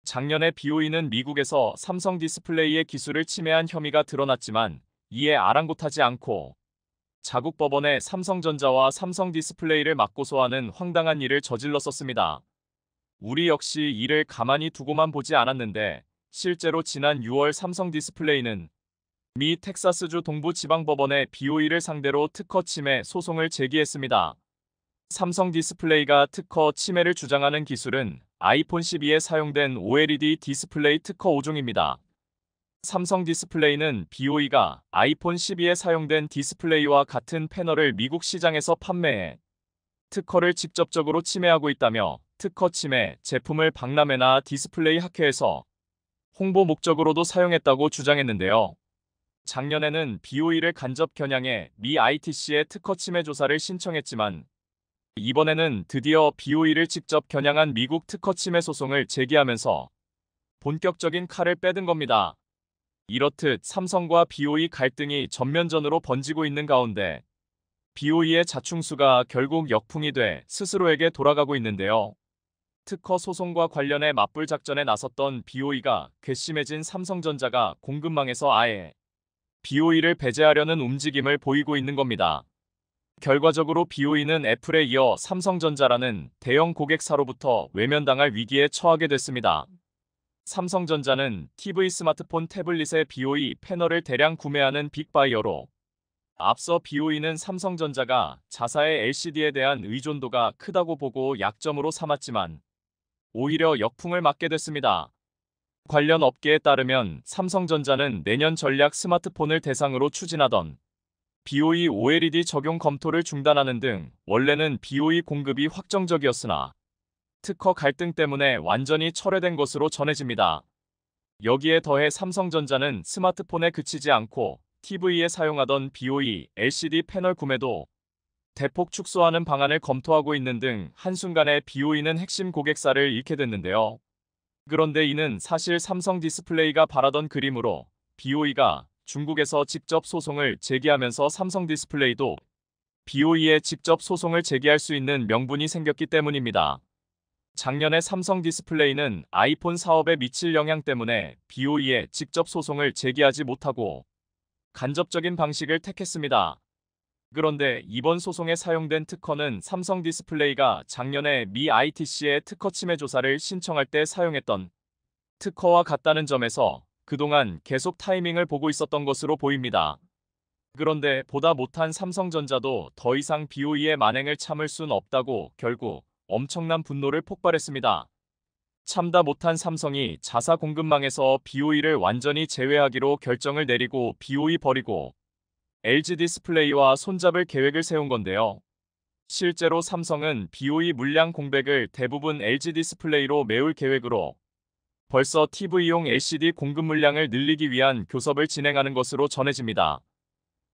작년에 BOE는 미국에서 삼성 디스플레이의 기술을 침해한 혐의가 드러났지만 이에 아랑곳하지 않고 자국 법원에 삼성전자와 삼성 디스플레이를 맞고소하는 황당한 일을 저질렀었습니다. 우리 역시 이를 가만히 두고만 보지 않았는데 실제로 지난 6월 삼성 디스플레이는 미 텍사스주 동부 지방법원에 BOE를 상대로 특허 침해 소송을 제기했습니다. 삼성 디스플레이가 특허 침해를 주장하는 기술은 아이폰 12에 사용된 OLED 디스플레이 특허 5종입니다. 삼성 디스플레이는 BOE가 아이폰 12에 사용된 디스플레이와 같은 패널을 미국 시장에서 판매해 특허를 직접적으로 침해하고 있다며 특허 침해 제품을 박람회나 디스플레이 학회에서 홍보 목적으로도 사용했다고 주장했는데요. 작년에는 BOE를 간접 겨냥해 미 ITC에 특허 침해 조사를 신청했지만 이번에는 드디어 BOE를 직접 겨냥한 미국 특허 침해 소송을 제기하면서 본격적인 칼을 빼든 겁니다. 이렇듯 삼성과 BOE 갈등이 전면전으로 번지고 있는 가운데 BOE의 자충수가 결국 역풍이 돼 스스로에게 돌아가고 있는데요. 특허 소송과 관련해 맞불 작전에 나섰던 BOE가 괘씸해진 삼성전자가 공급망에서 아예 BOE를 배제하려는 움직임을 보이고 있는 겁니다. 결과적으로 BOE는 애플에 이어 삼성전자라는 대형 고객사로부터 외면당할 위기에 처하게 됐습니다. 삼성전자는 TV 스마트폰 태블릿의 BOE 패널을 대량 구매하는 빅바이어로 앞서 BOE는 삼성전자가 자사의 LCD에 대한 의존도가 크다고 보고 약점으로 삼았지만 오히려 역풍을 맞게 됐습니다. 관련 업계에 따르면 삼성전자는 내년 전략 스마트폰을 대상으로 추진하던 BOE OLED 적용 검토를 중단하는 등 원래는 BOE 공급이 확정적이었으나 특허 갈등 때문에 완전히 철회된 것으로 전해집니다. 여기에 더해 삼성전자는 스마트폰에 그치지 않고 TV에 사용하던 BOE LCD 패널 구매도 대폭 축소하는 방안을 검토하고 있는 등 한순간에 BOE는 핵심 고객사를 잃게 됐는데요. 그런데 이는 사실 삼성 디스플레이가 바라던 그림으로 BOE가 중국에서 직접 소송을 제기하면서 삼성 디스플레이도 BOE에 직접 소송을 제기할 수 있는 명분이 생겼기 때문입니다. 작년에 삼성 디스플레이는 아이폰 사업에 미칠 영향 때문에 BOE에 직접 소송을 제기하지 못하고 간접적인 방식을 택했습니다. 그런데 이번 소송에 사용된 특허는 삼성 디스플레이가 작년에 미 ITC에 특허 침해 조사를 신청할 때 사용했던 특허와 같다는 점에서 그동안 계속 타이밍을 보고 있었던 것으로 보입니다. 그런데 보다 못한 삼성전자도 더 이상 BOE의 만행을 참을 순 없다고 결국 엄청난 분노를 폭발했습니다. 참다 못한 삼성이 자사 공급망에서 BOE를 완전히 제외하기로 결정을 내리고 BOE 버리고 LG 디스플레이와 손잡을 계획을 세운 건데요. 실제로 삼성은 BOE 물량 공백을 대부분 LG 디스플레이로 메울 계획으로 벌써 TV용 LCD 공급 물량을 늘리기 위한 교섭을 진행하는 것으로 전해집니다.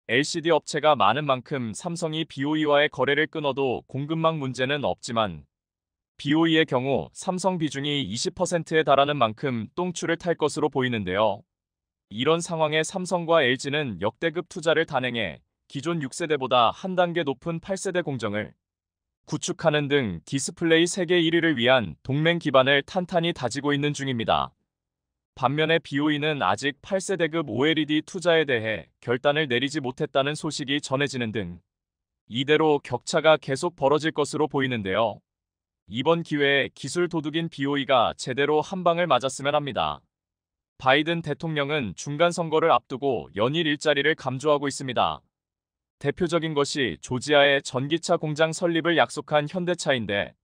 LCD 업체가 많은 만큼 삼성이 BOE와의 거래를 끊어도 공급망 문제는 없지만 BOE의 경우 삼성 비중이 20%에 달하는 만큼 똥줄을 탈 것으로 보이는데요. 이런 상황에 삼성과 LG는 역대급 투자를 단행해 기존 6세대보다 한 단계 높은 8세대 공정을 구축하는 등 디스플레이 세계 1위를 위한 동맹 기반을 탄탄히 다지고 있는 중입니다. 반면에 BOE는 아직 8세대급 OLED 투자에 대해 결단을 내리지 못했다는 소식이 전해지는 등 이대로 격차가 계속 벌어질 것으로 보이는데요. 이번 기회에 기술 도둑인 BOE가 제대로 한 방을 맞았으면 합니다. 바이든 대통령은 중간 선거를 앞두고 연일 일자리를 감조하고 있습니다. 대표적인 것이 조지아의 전기차 공장 설립을 약속한 현대차인데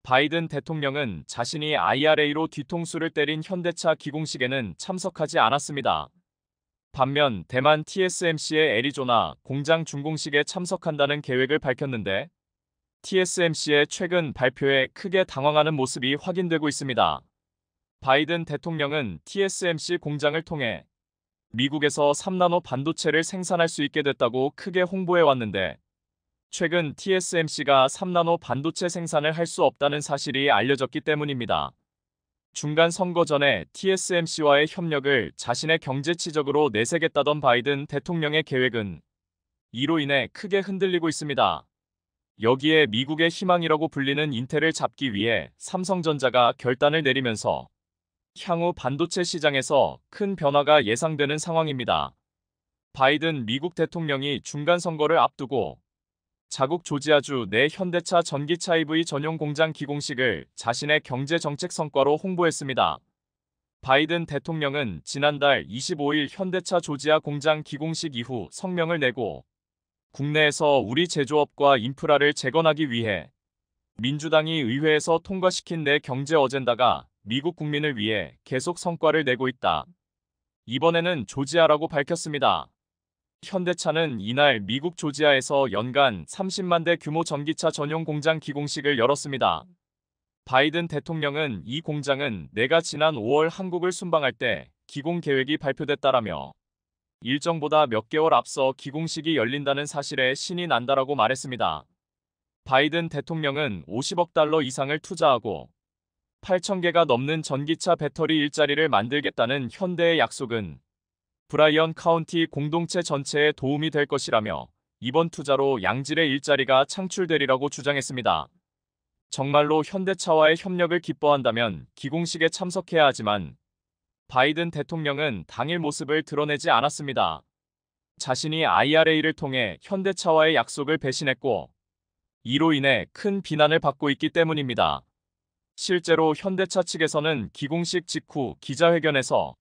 바이든 대통령은 자신이 IRA로 뒤통수를 때린 현대차 기공식에는 참석하지 않았습니다. 반면 대만 TSMC의 애리조나 공장 준공식에 참석한다는 계획을 밝혔는데 TSMC의 최근 발표에 크게 당황하는 모습이 확인되고 있습니다. 바이든 대통령은 TSMC 공장을 통해 미국에서 3나노 반도체를 생산할 수 있게 됐다고 크게 홍보해 왔는데 최근 TSMC가 3나노 반도체 생산을 할 수 없다는 사실이 알려졌기 때문입니다. 중간 선거 전에 TSMC와의 협력을 자신의 경제치적으로 내세겠다던 바이든 대통령의 계획은 이로 인해 크게 흔들리고 있습니다. 여기에 미국의 희망이라고 불리는 인텔을 잡기 위해 삼성전자가 결단을 내리면서 향후 반도체 시장에서 큰 변화가 예상되는 상황입니다. 바이든 미국 대통령이 중간 선거를 앞두고 자국 조지아주 내 현대차 전기차 EV 전용 공장 기공식을 자신의 경제 정책 성과로 홍보했습니다. 바이든 대통령은 지난달 25일 현대차 조지아 공장 기공식 이후 성명을 내고 국내에서 우리 제조업과 인프라를 재건하기 위해 민주당이 의회에서 통과시킨 내 경제 어젠다가 미국 국민을 위해 계속 성과를 내고 있다. 이번에는 조지아라고 밝혔습니다. 현대차는 이날 미국 조지아에서 연간 30만 대 규모 전기차 전용 공장 기공식을 열었습니다. 바이든 대통령은 이 공장은 내가 지난 5월 한국을 순방할 때 기공 계획이 발표됐다라며 일정보다 몇 개월 앞서 기공식이 열린다는 사실에 신이 난다라고 말했습니다. 바이든 대통령은 50억 달러 이상을 투자하고 8,000개가 넘는 전기차 배터리 일자리를 만들겠다는 현대의 약속은 브라이언 카운티 공동체 전체에 도움이 될 것이라며 이번 투자로 양질의 일자리가 창출되리라고 주장했습니다. 정말로 현대차와의 협력을 기뻐한다면 기공식에 참석해야 하지만 바이든 대통령은 당일 모습을 드러내지 않았습니다. 자신이 IRA를 통해 현대차와의 약속을 배신했고 이로 인해 큰 비난을 받고 있기 때문입니다. 실제로 현대차 측에서는 기공식 직후 기자회견에서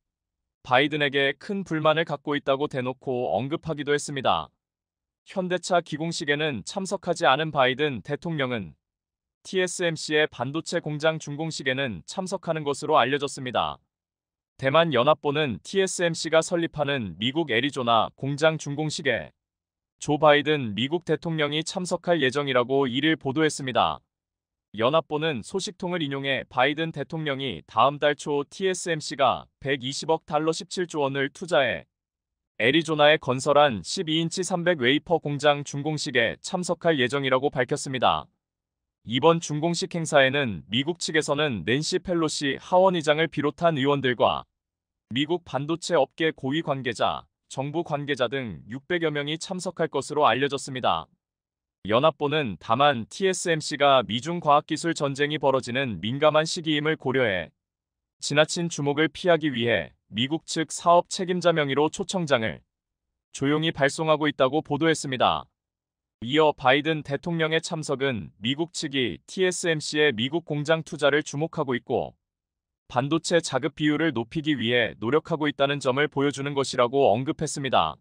바이든에게 큰 불만을 갖고 있다고 대놓고 언급하기도 했습니다. 현대차 기공식에는 참석하지 않은 바이든 대통령은 TSMC의 반도체 공장 준공식에는 참석하는 것으로 알려졌습니다. 대만 연합보는 TSMC가 설립하는 미국 애리조나 공장 준공식에 조 바이든 미국 대통령이 참석할 예정이라고 이를 보도했습니다. 연합보는 소식통을 인용해 바이든 대통령이 다음 달 초 TSMC가 120억 달러 17조 원을 투자해 애리조나에 건설한 12인치 300 웨이퍼 공장 준공식에 참석할 예정이라고 밝혔습니다. 이번 준공식 행사에는 미국 측에서는 낸시 펠로시 하원의장을 비롯한 의원들과 미국 반도체 업계 고위 관계자, 정부 관계자 등 600여 명이 참석할 것으로 알려졌습니다. 연합보는 다만 TSMC가 미중 과학기술 전쟁이 벌어지는 민감한 시기임을 고려해 지나친 주목을 피하기 위해 미국 측 사업 책임자 명의로 초청장을 조용히 발송하고 있다고 보도했습니다. 이어 바이든 대통령의 참석은 미국 측이 TSMC의 미국 공장 투자를 주목하고 있고 반도체 자급 비율을 높이기 위해 노력하고 있다는 점을 보여주는 것이라고 언급했습니다.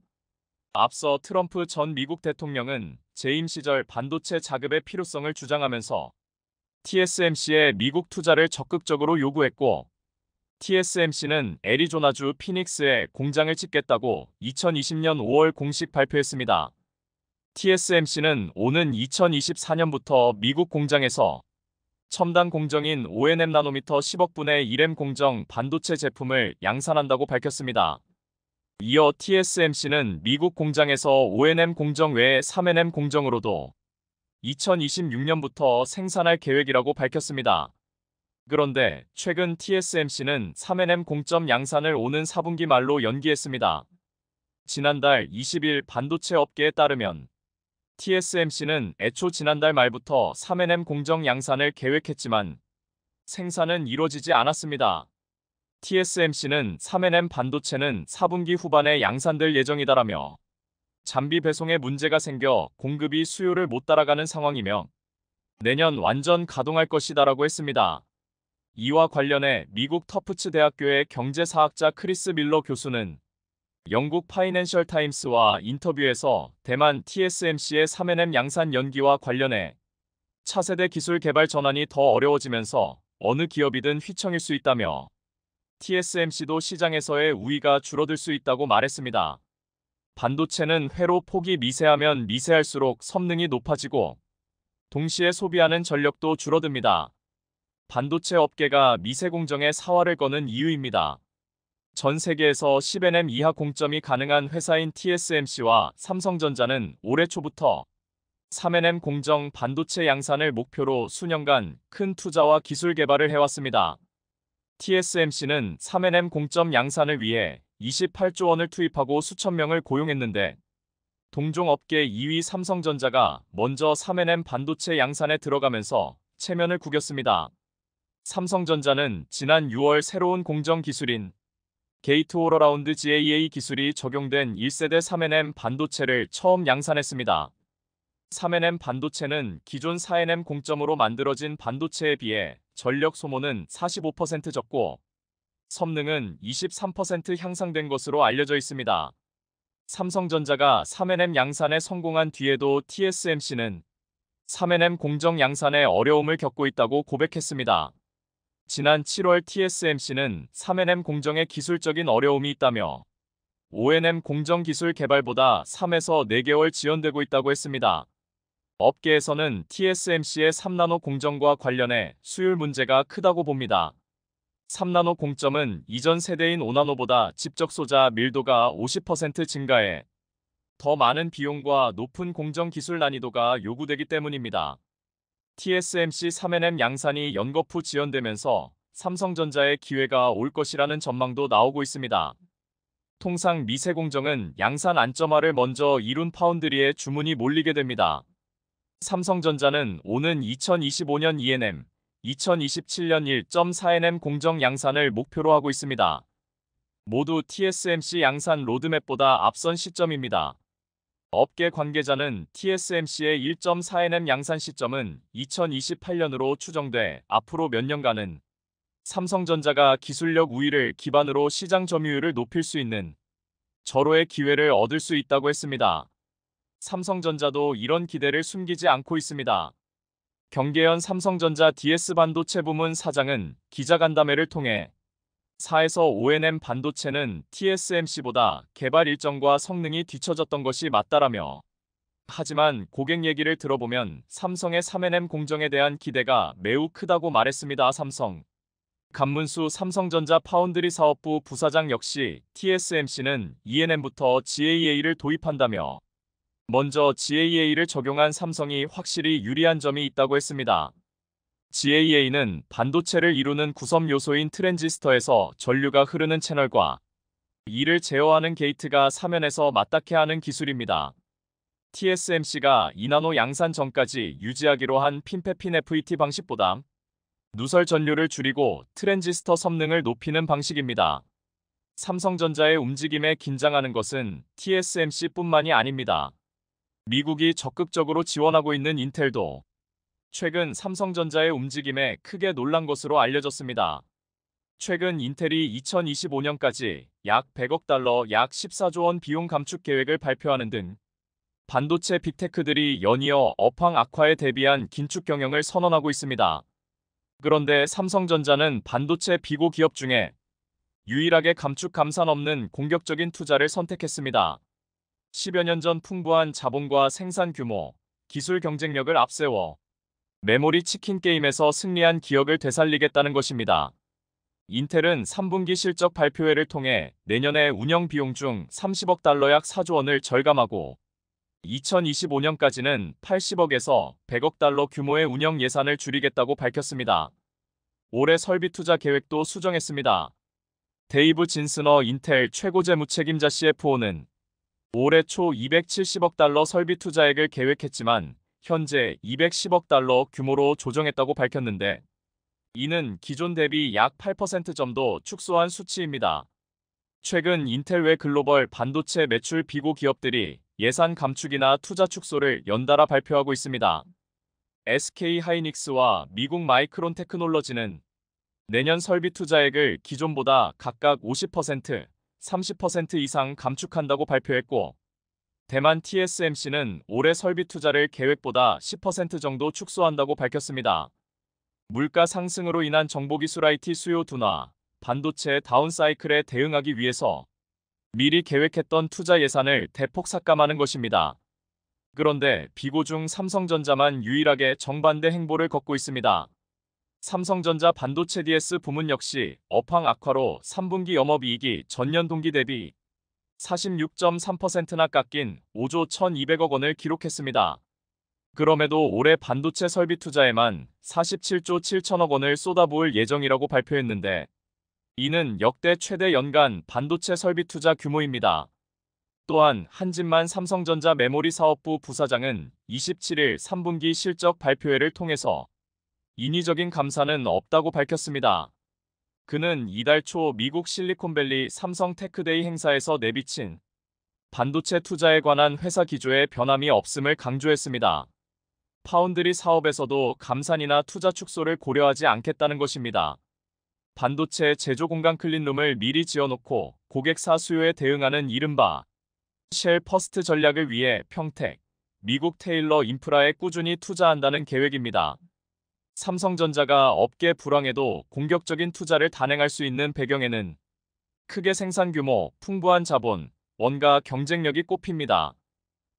앞서 트럼프 전 미국 대통령은 재임 시절 반도체 자급의 필요성을 주장하면서 TSMC의 미국 투자를 적극적으로 요구했고 TSMC는 애리조나주 피닉스에 공장을 짓겠다고 2020년 5월 공식 발표했습니다. TSMC는 오는 2024년부터 미국 공장에서 첨단 공정인 ONM 나노미터 10억분의 1M 공정 반도체 제품을 양산한다고 밝혔습니다. 이어 TSMC는 미국 공장에서 ONM 공정 외에 3NM 공정으로도 2026년부터 생산할 계획이라고 밝혔습니다. 그런데 최근 TSMC는 3NM 공점 양산을 오는 4분기 말로 연기했습니다. 지난달 20일 반도체 업계에 따르면 TSMC는 애초 지난달 말부터 3NM 공정 양산을 계획했지만 생산은 이뤄지지 않았습니다. TSMC는 3NM 반도체는 4분기 후반에 양산될 예정이다라며 장비 배송에 문제가 생겨 공급이 수요를 못 따라가는 상황이며 내년 완전 가동할 것이다라고 했습니다. 이와 관련해 미국 터프츠 대학교의 경제사학자 크리스 밀러 교수는 영국 파이낸셜 타임스와 인터뷰에서 대만 TSMC의 3NM 양산 연기와 관련해 차세대 기술 개발 전환이 더 어려워지면서 어느 기업이든 휘청일 수 있다며 TSMC도 시장에서의 우위가 줄어들 수 있다고 말했습니다. 반도체는 회로 폭이 미세하면 미세할수록 성능이 높아지고 동시에 소비하는 전력도 줄어듭니다. 반도체 업계가 미세 공정에 사활을 거는 이유입니다. 전 세계에서 10nm 이하 공점이 가능한 회사인 TSMC와 삼성전자는 올해 초부터 3nm 공정 반도체 양산을 목표로 수년간 큰 투자와 기술 개발을 해왔습니다. TSMC는 3nm 공점 양산을 위해 28조 원을 투입하고 수천 명을 고용했는데 동종업계 2위 삼성전자가 먼저 3nm 반도체 양산에 들어가면서 체면을 구겼습니다. 삼성전자는 지난 6월 새로운 공정 기술인 게이트-올-어라운드 GAA 기술이 적용된 1세대 3nm 반도체를 처음 양산했습니다. 3nm 반도체는 기존 4nm 공점으로 만들어진 반도체에 비해 전력 소모는 45% 적고 성능은 23% 향상된 것으로 알려져 있습니다. 삼성전자가 3nm 양산에 성공한 뒤에도 TSMC는 3nm 공정 양산에 어려움을 겪고 있다고 고백했습니다. 지난 7월 TSMC는 3nm 공정에 기술적인 어려움이 있다며 5nm 공정 기술 개발보다 3에서 4개월 지연되고 있다고 했습니다. 업계에서는 TSMC의 3나노 공정과 관련해 수율 문제가 크다고 봅니다. 3나노 공점은 이전 세대인 5나노보다 집적 소자 밀도가 50% 증가해 더 많은 비용과 높은 공정 기술 난이도가 요구되기 때문입니다. TSMC 3nm 양산이 연거푸 지연되면서 삼성전자의 기회가 올 것이라는 전망도 나오고 있습니다. 통상 미세 공정은 양산 안점화를 먼저 이룬 파운드리에 주문이 몰리게 됩니다. 삼성전자는 오는 2025년 2nm, 2027년 1.4nm 공정 양산을 목표로 하고 있습니다. 모두 TSMC 양산 로드맵보다 앞선 시점입니다. 업계 관계자는 TSMC의 1.4nm 양산 시점은 2028년으로 추정돼 앞으로 몇 년간은 삼성전자가 기술력 우위를 기반으로 시장 점유율을 높일 수 있는 절호의 기회를 얻을 수 있다고 했습니다. 삼성전자도 이런 기대를 숨기지 않고 있습니다. 경계현 삼성전자 DS 반도체 부문 사장은 기자간담회를 통해 4에서 5nm 반도체는 TSMC보다 개발 일정과 성능이 뒤처졌던 것이 맞다라며 하지만 고객 얘기를 들어보면 삼성의 3nm 공정에 대한 기대가 매우 크다고 말했습니다. 삼성 간문수 삼성전자 파운드리 사업부 부사장 역시 TSMC는 2nm부터 GAA를 도입한다며 먼저 GAA를 적용한 삼성이 확실히 유리한 점이 있다고 했습니다. GAA는 반도체를 이루는 구성 요소인 트랜지스터에서 전류가 흐르는 채널과 이를 제어하는 게이트가 사면에서 맞닿게 하는 기술입니다. TSMC가 2나노 양산 전까지 유지하기로 한 핀페핀 FET 방식보다 누설 전류를 줄이고 트랜지스터 성능을 높이는 방식입니다. 삼성전자의 움직임에 긴장하는 것은 TSMC뿐만이 아닙니다. 미국이 적극적으로 지원하고 있는 인텔도 최근 삼성전자의 움직임에 크게 놀란 것으로 알려졌습니다. 최근 인텔이 2025년까지 약 100억 달러 약 14조 원 비용 감축 계획을 발표하는 등 반도체 빅테크들이 연이어 업황 악화에 대비한 긴축 경영을 선언하고 있습니다. 그런데 삼성전자는 반도체 비고 기업 중에 유일하게 감축 감산 없는 공격적인 투자를 선택했습니다. 10여 년 전 풍부한 자본과 생산 규모, 기술 경쟁력을 앞세워 메모리 치킨 게임에서 승리한 기억을 되살리겠다는 것입니다. 인텔은 3분기 실적 발표회를 통해 내년에 운영 비용 중 30억 달러 약 4조 원을 절감하고 2025년까지는 80억에서 100억 달러 규모의 운영 예산을 줄이겠다고 밝혔습니다. 올해 설비 투자 계획도 수정했습니다. 데이브 진스너 인텔 최고 재무 책임자 CFO는 올해 초 270억 달러 설비 투자액을 계획했지만 현재 210억 달러 규모로 조정했다고 밝혔는데 이는 기존 대비 약 8% 정도 축소한 수치입니다. 최근 인텔 외 글로벌 반도체 매출 비고 기업들이 예산 감축이나 투자 축소를 연달아 발표하고 있습니다. SK 하이닉스와 미국 마이크론 테크놀로지는 내년 설비 투자액을 기존보다 각각 50%, 30% 이상 감축한다고 발표했고 대만 TSMC는 올해 설비 투자를 계획보다 10% 정도 축소한다고 밝혔습니다. 물가 상승으로 인한 정보기술 IT 수요 둔화, 반도체 다운사이클에 대응하기 위해서 미리 계획했던 투자 예산을 대폭 삭감하는 것입니다. 그런데 비고중 삼성전자만 유일하게 정반대 행보를 걷고 있습니다. 삼성전자 반도체 DS 부문 역시 업황 악화로 3분기 영업이익이 전년 동기 대비 46.3%나 깎인 5조 1,200억 원을 기록했습니다. 그럼에도 올해 반도체 설비 투자에만 47조 7천억 원을 쏟아부을 예정이라고 발표했는데 이는 역대 최대 연간 반도체 설비 투자 규모입니다. 또한 한진만 삼성전자 메모리 사업부 부사장은 27일 3분기 실적 발표회를 통해서 인위적인 감산은 없다고 밝혔습니다. 그는 이달 초 미국 실리콘밸리 삼성 테크데이 행사에서 내비친 반도체 투자에 관한 회사 기조에 변함이 없음을 강조했습니다. 파운드리 사업에서도 감산이나 투자 축소를 고려하지 않겠다는 것입니다. 반도체 제조 공간 클린룸을 미리 지어놓고 고객사 수요에 대응하는 이른바 쉘 퍼스트 전략을 위해 평택, 미국 테일러 인프라에 꾸준히 투자한다는 계획입니다. 삼성전자가 업계 불황에도 공격적인 투자를 단행할 수 있는 배경에는 크게 생산 규모, 풍부한 자본, 원가 경쟁력이 꼽힙니다.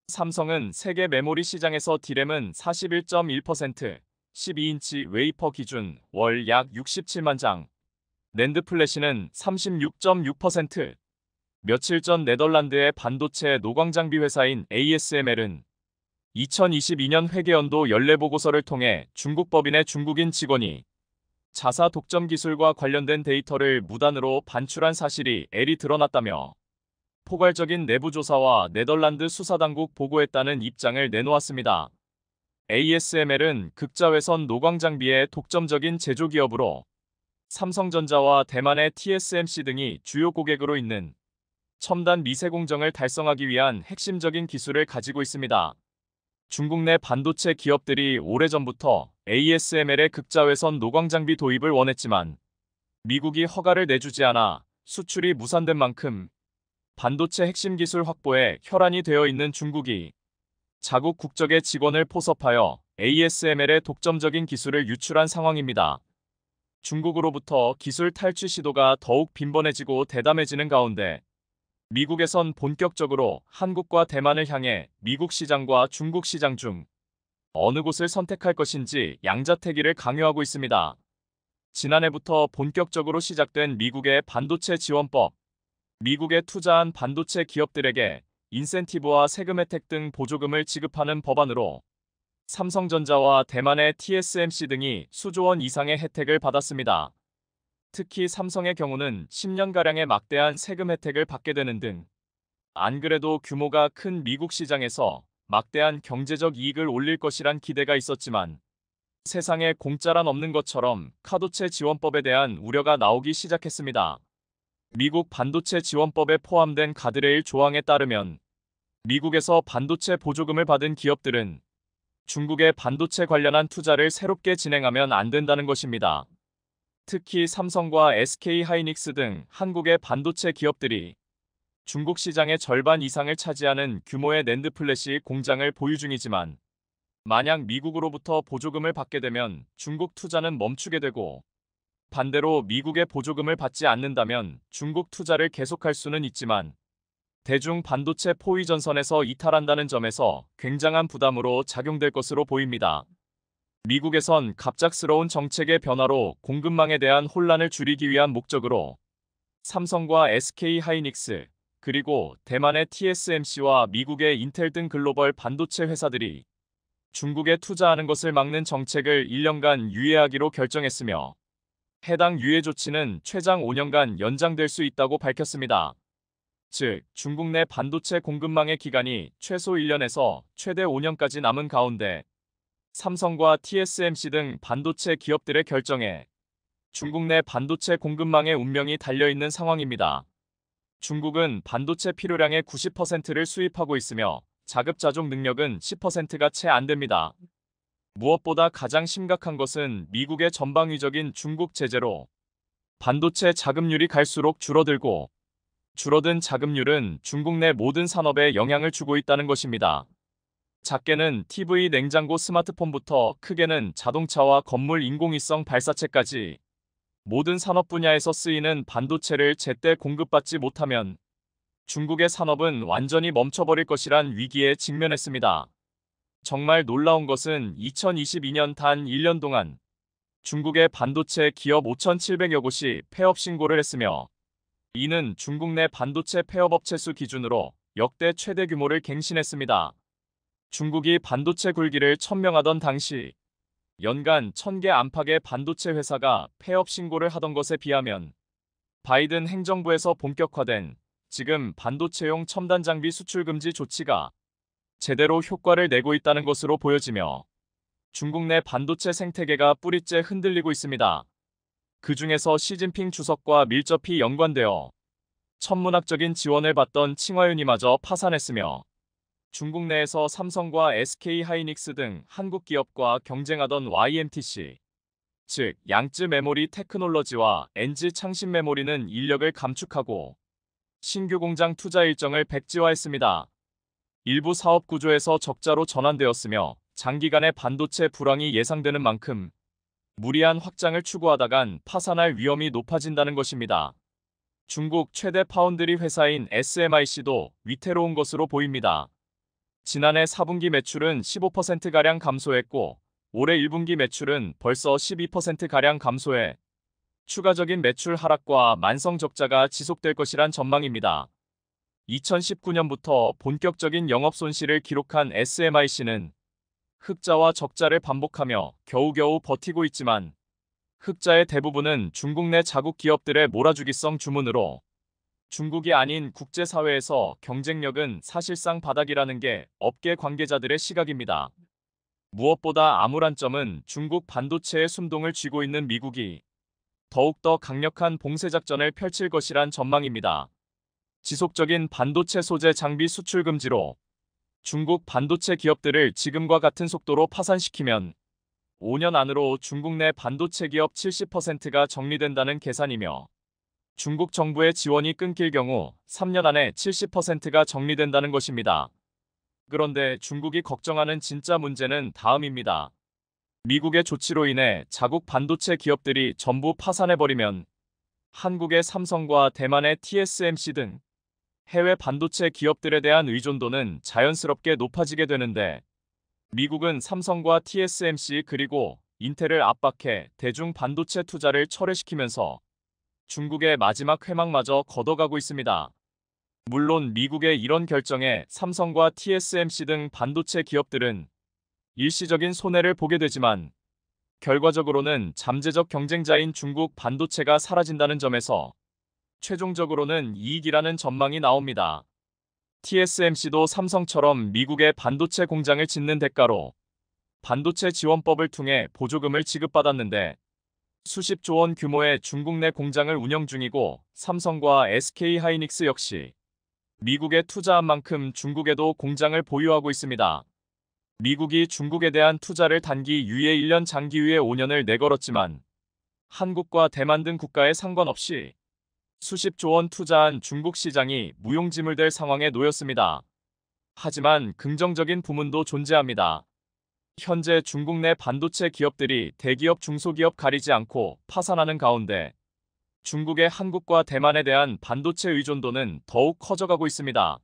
삼성은 세계 메모리 시장에서 D램은 41.1%, 12인치 웨이퍼 기준 월 약 67만 장, 낸드 플래시는 36.6%. 며칠 전 네덜란드의 반도체 노광 장비 회사인 ASML은 2022년 회계연도 연례보고서를 통해 중국 법인의 중국인 직원이 자사 독점 기술과 관련된 데이터를 무단으로 반출한 사실이 애리 드러났다며 포괄적인 내부 조사와 네덜란드 수사당국 보고했다는 입장을 내놓았습니다. ASML은 극자외선 노광 장비의 독점적인 제조기업으로 삼성전자와 대만의 TSMC 등이 주요 고객으로 있는 첨단 미세 공정을 달성하기 위한 핵심적인 기술을 가지고 있습니다. 중국 내 반도체 기업들이 오래전부터 ASML의 극자외선 노광 장비 도입을 원했지만 미국이 허가를 내주지 않아 수출이 무산된 만큼 반도체 핵심 기술 확보에 혈안이 되어 있는 중국이 자국 국적의 직원을 포섭하여 ASML의 독점적인 기술을 유출한 상황입니다. 중국으로부터 기술 탈취 시도가 더욱 빈번해지고 대담해지는 가운데 미국에선 본격적으로 한국과 대만을 향해 미국 시장과 중국 시장 중 어느 곳을 선택할 것인지 양자택일을 강요하고 있습니다. 지난해부터 본격적으로 시작된 미국의 반도체 지원법, 미국에 투자한 반도체 기업들에게 인센티브와 세금 혜택 등 보조금을 지급하는 법안으로 삼성전자와 대만의 TSMC 등이 수조 원 이상의 혜택을 받았습니다. 특히 삼성의 경우는 10년가량의 막대한 세금 혜택을 받게 되는 등 안 그래도 규모가 큰 미국 시장에서 막대한 경제적 이익을 올릴 것이란 기대가 있었지만 세상에 공짜란 없는 것처럼 카도체 지원법에 대한 우려가 나오기 시작했습니다. 미국 반도체 지원법에 포함된 가드레일 조항에 따르면 미국에서 반도체 보조금을 받은 기업들은 중국의 반도체 관련한 투자를 새롭게 진행하면 안 된다는 것입니다. 특히 삼성과 SK하이닉스 등 한국의 반도체 기업들이 중국 시장의 절반 이상을 차지하는 규모의 낸드 플래시 공장을 보유 중이지만 만약 미국으로부터 보조금을 받게 되면 중국 투자는 멈추게 되고 반대로 미국의 보조금을 받지 않는다면 중국 투자를 계속할 수는 있지만 대중 반도체 포위 전선에서 이탈한다는 점에서 굉장한 부담으로 작용될 것으로 보입니다. 미국에선 갑작스러운 정책의 변화로 공급망에 대한 혼란을 줄이기 위한 목적으로 삼성과 SK하이닉스 그리고 대만의 TSMC와 미국의 인텔 등 글로벌 반도체 회사들이 중국에 투자하는 것을 막는 정책을 1년간 유예하기로 결정했으며 해당 유예 조치는 최장 5년간 연장될 수 있다고 밝혔습니다. 즉, 중국 내 반도체 공급망의 기간이 최소 1년에서 최대 5년까지 남은 가운데 삼성과 TSMC 등 반도체 기업들의 결정에 중국 내 반도체 공급망의 운명이 달려있는 상황입니다. 중국은 반도체 필요량의 90%를 수입하고 있으며 자급자족 능력은 10%가 채 안 됩니다. 무엇보다 가장 심각한 것은 미국의 전방위적인 중국 제재로 반도체 자급률이 갈수록 줄어들고 줄어든 자급률은 중국 내 모든 산업에 영향을 주고 있다는 것입니다. 작게는 TV, 냉장고, 스마트폰부터 크게는 자동차와 건물, 인공위성 발사체까지 모든 산업 분야에서 쓰이는 반도체를 제때 공급받지 못하면 중국의 산업은 완전히 멈춰버릴 것이란 위기에 직면했습니다. 정말 놀라운 것은 2022년 단 1년 동안 중국의 반도체 기업 5,700여 곳이 폐업 신고를 했으며 이는 중국 내 반도체 폐업 업체 수 기준으로 역대 최대 규모를 갱신했습니다. 중국이 반도체 굴기를 천명하던 당시 연간 1,000개 안팎의 반도체 회사가 폐업 신고를 하던 것에 비하면 바이든 행정부에서 본격화된 지금 반도체용 첨단 장비 수출 금지 조치가 제대로 효과를 내고 있다는 것으로 보여지며 중국 내 반도체 생태계가 뿌리째 흔들리고 있습니다. 그 중에서 시진핑 주석과 밀접히 연관되어 천문학적인 지원을 받던 칭화윤이마저 파산했으며 중국 내에서 삼성과 SK하이닉스 등 한국 기업과 경쟁하던 YMTC, 즉 양쯔 메모리 테크놀로지와 NG 창신 메모리는 인력을 감축하고 신규 공장 투자 일정을 백지화했습니다. 일부 사업 구조에서 적자로 전환되었으며 장기간의 반도체 불황이 예상되는 만큼 무리한 확장을 추구하다간 파산할 위험이 높아진다는 것입니다. 중국 최대 파운드리 회사인 SMIC도 위태로운 것으로 보입니다. 지난해 4분기 매출은 15%가량 감소했고 올해 1분기 매출은 벌써 12%가량 감소해 추가적인 매출 하락과 만성 적자가 지속될 것이란 전망입니다. 2019년부터 본격적인 영업 손실을 기록한 SMIC는 흑자와 적자를 반복하며 겨우겨우 버티고 있지만 흑자의 대부분은 중국 내 자국 기업들의 몰아주기성 주문으로 중국이 아닌 국제사회에서 경쟁력은 사실상 바닥이라는 게 업계 관계자들의 시각입니다. 무엇보다 암울한 점은 중국 반도체의 숨동을 쥐고 있는 미국이 더욱더 강력한 봉쇄 작전을 펼칠 것이란 전망입니다. 지속적인 반도체 소재 장비 수출 금지로 중국 반도체 기업들을 지금과 같은 속도로 파산시키면 5년 안으로 중국 내 반도체 기업 70%가 정리된다는 계산이며 중국 정부의 지원이 끊길 경우 3년 안에 70%가 정리된다는 것입니다. 그런데 중국이 걱정하는 진짜 문제는 다음입니다. 미국의 조치로 인해 자국 반도체 기업들이 전부 파산해버리면 한국의 삼성과 대만의 TSMC 등 해외 반도체 기업들에 대한 의존도는 자연스럽게 높아지게 되는데 미국은 삼성과 TSMC 그리고 인텔을 압박해 대중 반도체 투자를 철회시키면서 중국의 마지막 회막마저 걷어가고 있습니다. 물론 미국의 이런 결정에 삼성과 TSMC 등 반도체 기업들은 일시적인 손해를 보게 되지만 결과적으로는 잠재적 경쟁자인 중국 반도체가 사라진다는 점에서 최종적으로는 이익이라는 전망이 나옵니다. TSMC도 삼성처럼 미국의 반도체 공장을 짓는 대가로 반도체 지원법을 통해 보조금을 지급받았는데 수십조 원 규모의 중국 내 공장을 운영 중이고 삼성과 SK하이닉스 역시 미국에 투자한 만큼 중국에도 공장을 보유하고 있습니다. 미국이 중국에 대한 투자를 단기 유예 1년 장기 유예 5년을 내걸었지만 한국과 대만 등 국가에 상관없이 수십조 원 투자한 중국 시장이 무용지물될 상황에 놓였습니다. 하지만 긍정적인 부문도 존재합니다. 현재 중국 내 반도체 기업들이 대기업 중소기업 가리지 않고 파산하는 가운데 중국의 한국과 대만에 대한 반도체 의존도는 더욱 커져가고 있습니다.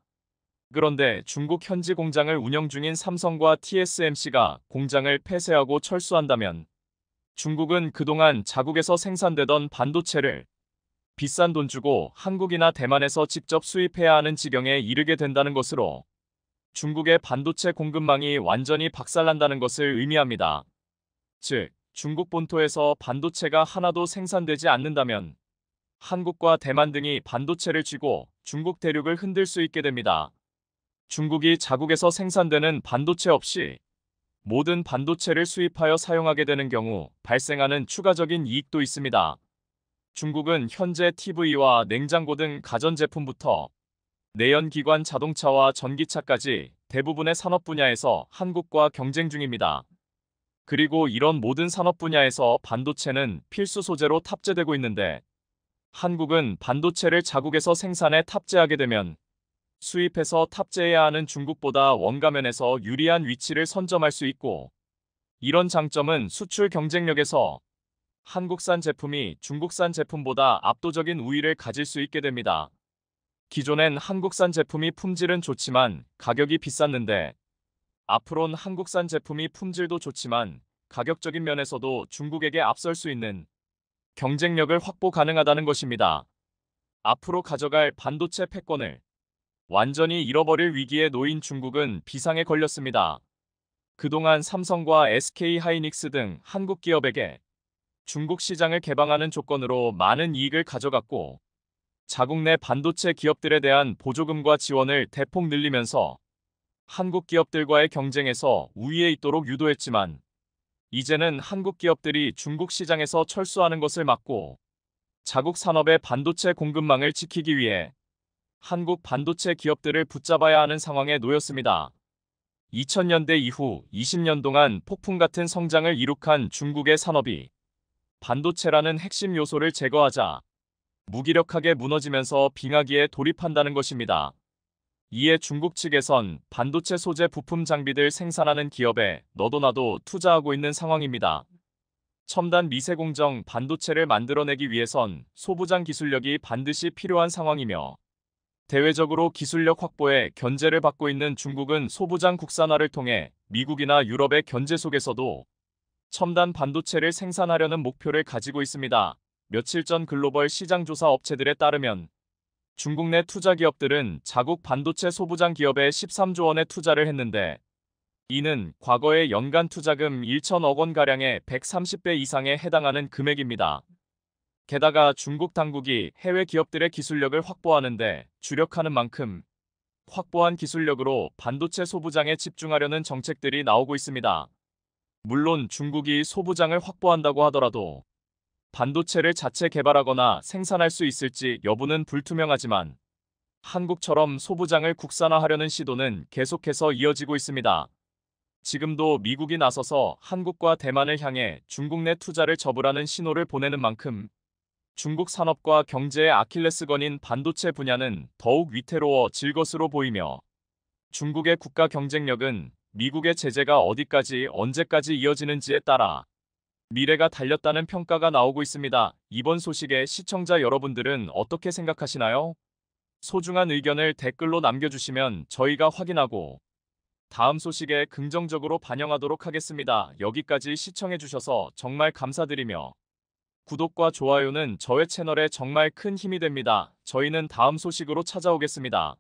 그런데 중국 현지 공장을 운영 중인 삼성과 TSMC가 공장을 폐쇄하고 철수한다면 중국은 그동안 자국에서 생산되던 반도체를 비싼 돈 주고 한국이나 대만에서 직접 수입해야 하는 지경에 이르게 된다는 것으로 중국의 반도체 공급망이 완전히 박살난다는 것을 의미합니다. 즉, 중국 본토에서 반도체가 하나도 생산되지 않는다면 한국과 대만 등이 반도체를 쥐고 중국 대륙을 흔들 수 있게 됩니다. 중국이 자국에서 생산되는 반도체 없이 모든 반도체를 수입하여 사용하게 되는 경우 발생하는 추가적인 이익도 있습니다. 중국은 현재 TV와 냉장고 등 가전제품부터 내연기관 자동차와 전기차까지 대부분의 산업 분야에서 한국과 경쟁 중입니다. 그리고 이런 모든 산업 분야에서 반도체는 필수 소재로 탑재되고 있는데 한국은 반도체를 자국에서 생산해 탑재하게 되면 수입해서 탑재해야 하는 중국보다 원가면에서 유리한 위치를 선점할 수 있고 이런 장점은 수출 경쟁력에서 한국산 제품이 중국산 제품보다 압도적인 우위를 가질 수 있게 됩니다. 기존엔 한국산 제품이 품질은 좋지만 가격이 비쌌는데 앞으론 한국산 제품이 품질도 좋지만 가격적인 면에서도 중국에게 앞설 수 있는 경쟁력을 확보 가능하다는 것입니다. 앞으로 가져갈 반도체 패권을 완전히 잃어버릴 위기에 놓인 중국은 비상에 걸렸습니다. 그동안 삼성과 SK하이닉스 등 한국 기업에게 중국 시장을 개방하는 조건으로 많은 이익을 가져갔고 자국 내 반도체 기업들에 대한 보조금과 지원을 대폭 늘리면서 한국 기업들과의 경쟁에서 우위에 있도록 유도했지만 이제는 한국 기업들이 중국 시장에서 철수하는 것을 막고 자국 산업의 반도체 공급망을 지키기 위해 한국 반도체 기업들을 붙잡아야 하는 상황에 놓였습니다. 2000년대 이후 20년 동안 폭풍 같은 성장을 이룩한 중국의 산업이 반도체라는 핵심 요소를 제거하자 무기력하게 무너지면서 빙하기에 돌입한다는 것입니다. 이에 중국 측에선 반도체 소재 부품 장비들 생산하는 기업에 너도 나도 투자하고 있는 상황입니다. 첨단 미세공정 반도체를 만들어내기 위해선 소부장 기술력이 반드시 필요한 상황이며 대외적으로 기술력 확보에 견제를 받고 있는 중국은 소부장 국산화를 통해 미국이나 유럽의 견제 속에서도 첨단 반도체를 생산하려는 목표를 가지고 있습니다. 며칠 전 글로벌 시장조사 업체들에 따르면 중국 내 투자 기업들은 자국 반도체 소부장 기업에 13조 원의 투자를 했는데 이는 과거의 연간 투자금 1천억 원가량의 130배 이상에 해당하는 금액입니다. 게다가 중국 당국이 해외 기업들의 기술력을 확보하는데 주력하는 만큼 확보한 기술력으로 반도체 소부장에 집중하려는 정책들이 나오고 있습니다. 물론 중국이 소부장을 확보한다고 하더라도 반도체를 자체 개발하거나 생산할 수 있을지 여부는 불투명하지만 한국처럼 소부장을 국산화하려는 시도는 계속해서 이어지고 있습니다. 지금도 미국이 나서서 한국과 대만을 향해 중국 내 투자를 접으라는 신호를 보내는 만큼 중국 산업과 경제의 아킬레스건인 반도체 분야는 더욱 위태로워질 것으로 보이며 중국의 국가 경쟁력은 미국의 제재가 어디까지 언제까지 이어지는지에 따라 미래가 달렸다는 평가가 나오고 있습니다. 이번 소식에 시청자 여러분들은 어떻게 생각하시나요? 소중한 의견을 댓글로 남겨주시면 저희가 확인하고 다음 소식에 긍정적으로 반영하도록 하겠습니다. 여기까지 시청해주셔서 정말 감사드리며 구독과 좋아요는 저의 채널에 정말 큰 힘이 됩니다. 저희는 다음 소식으로 찾아오겠습니다.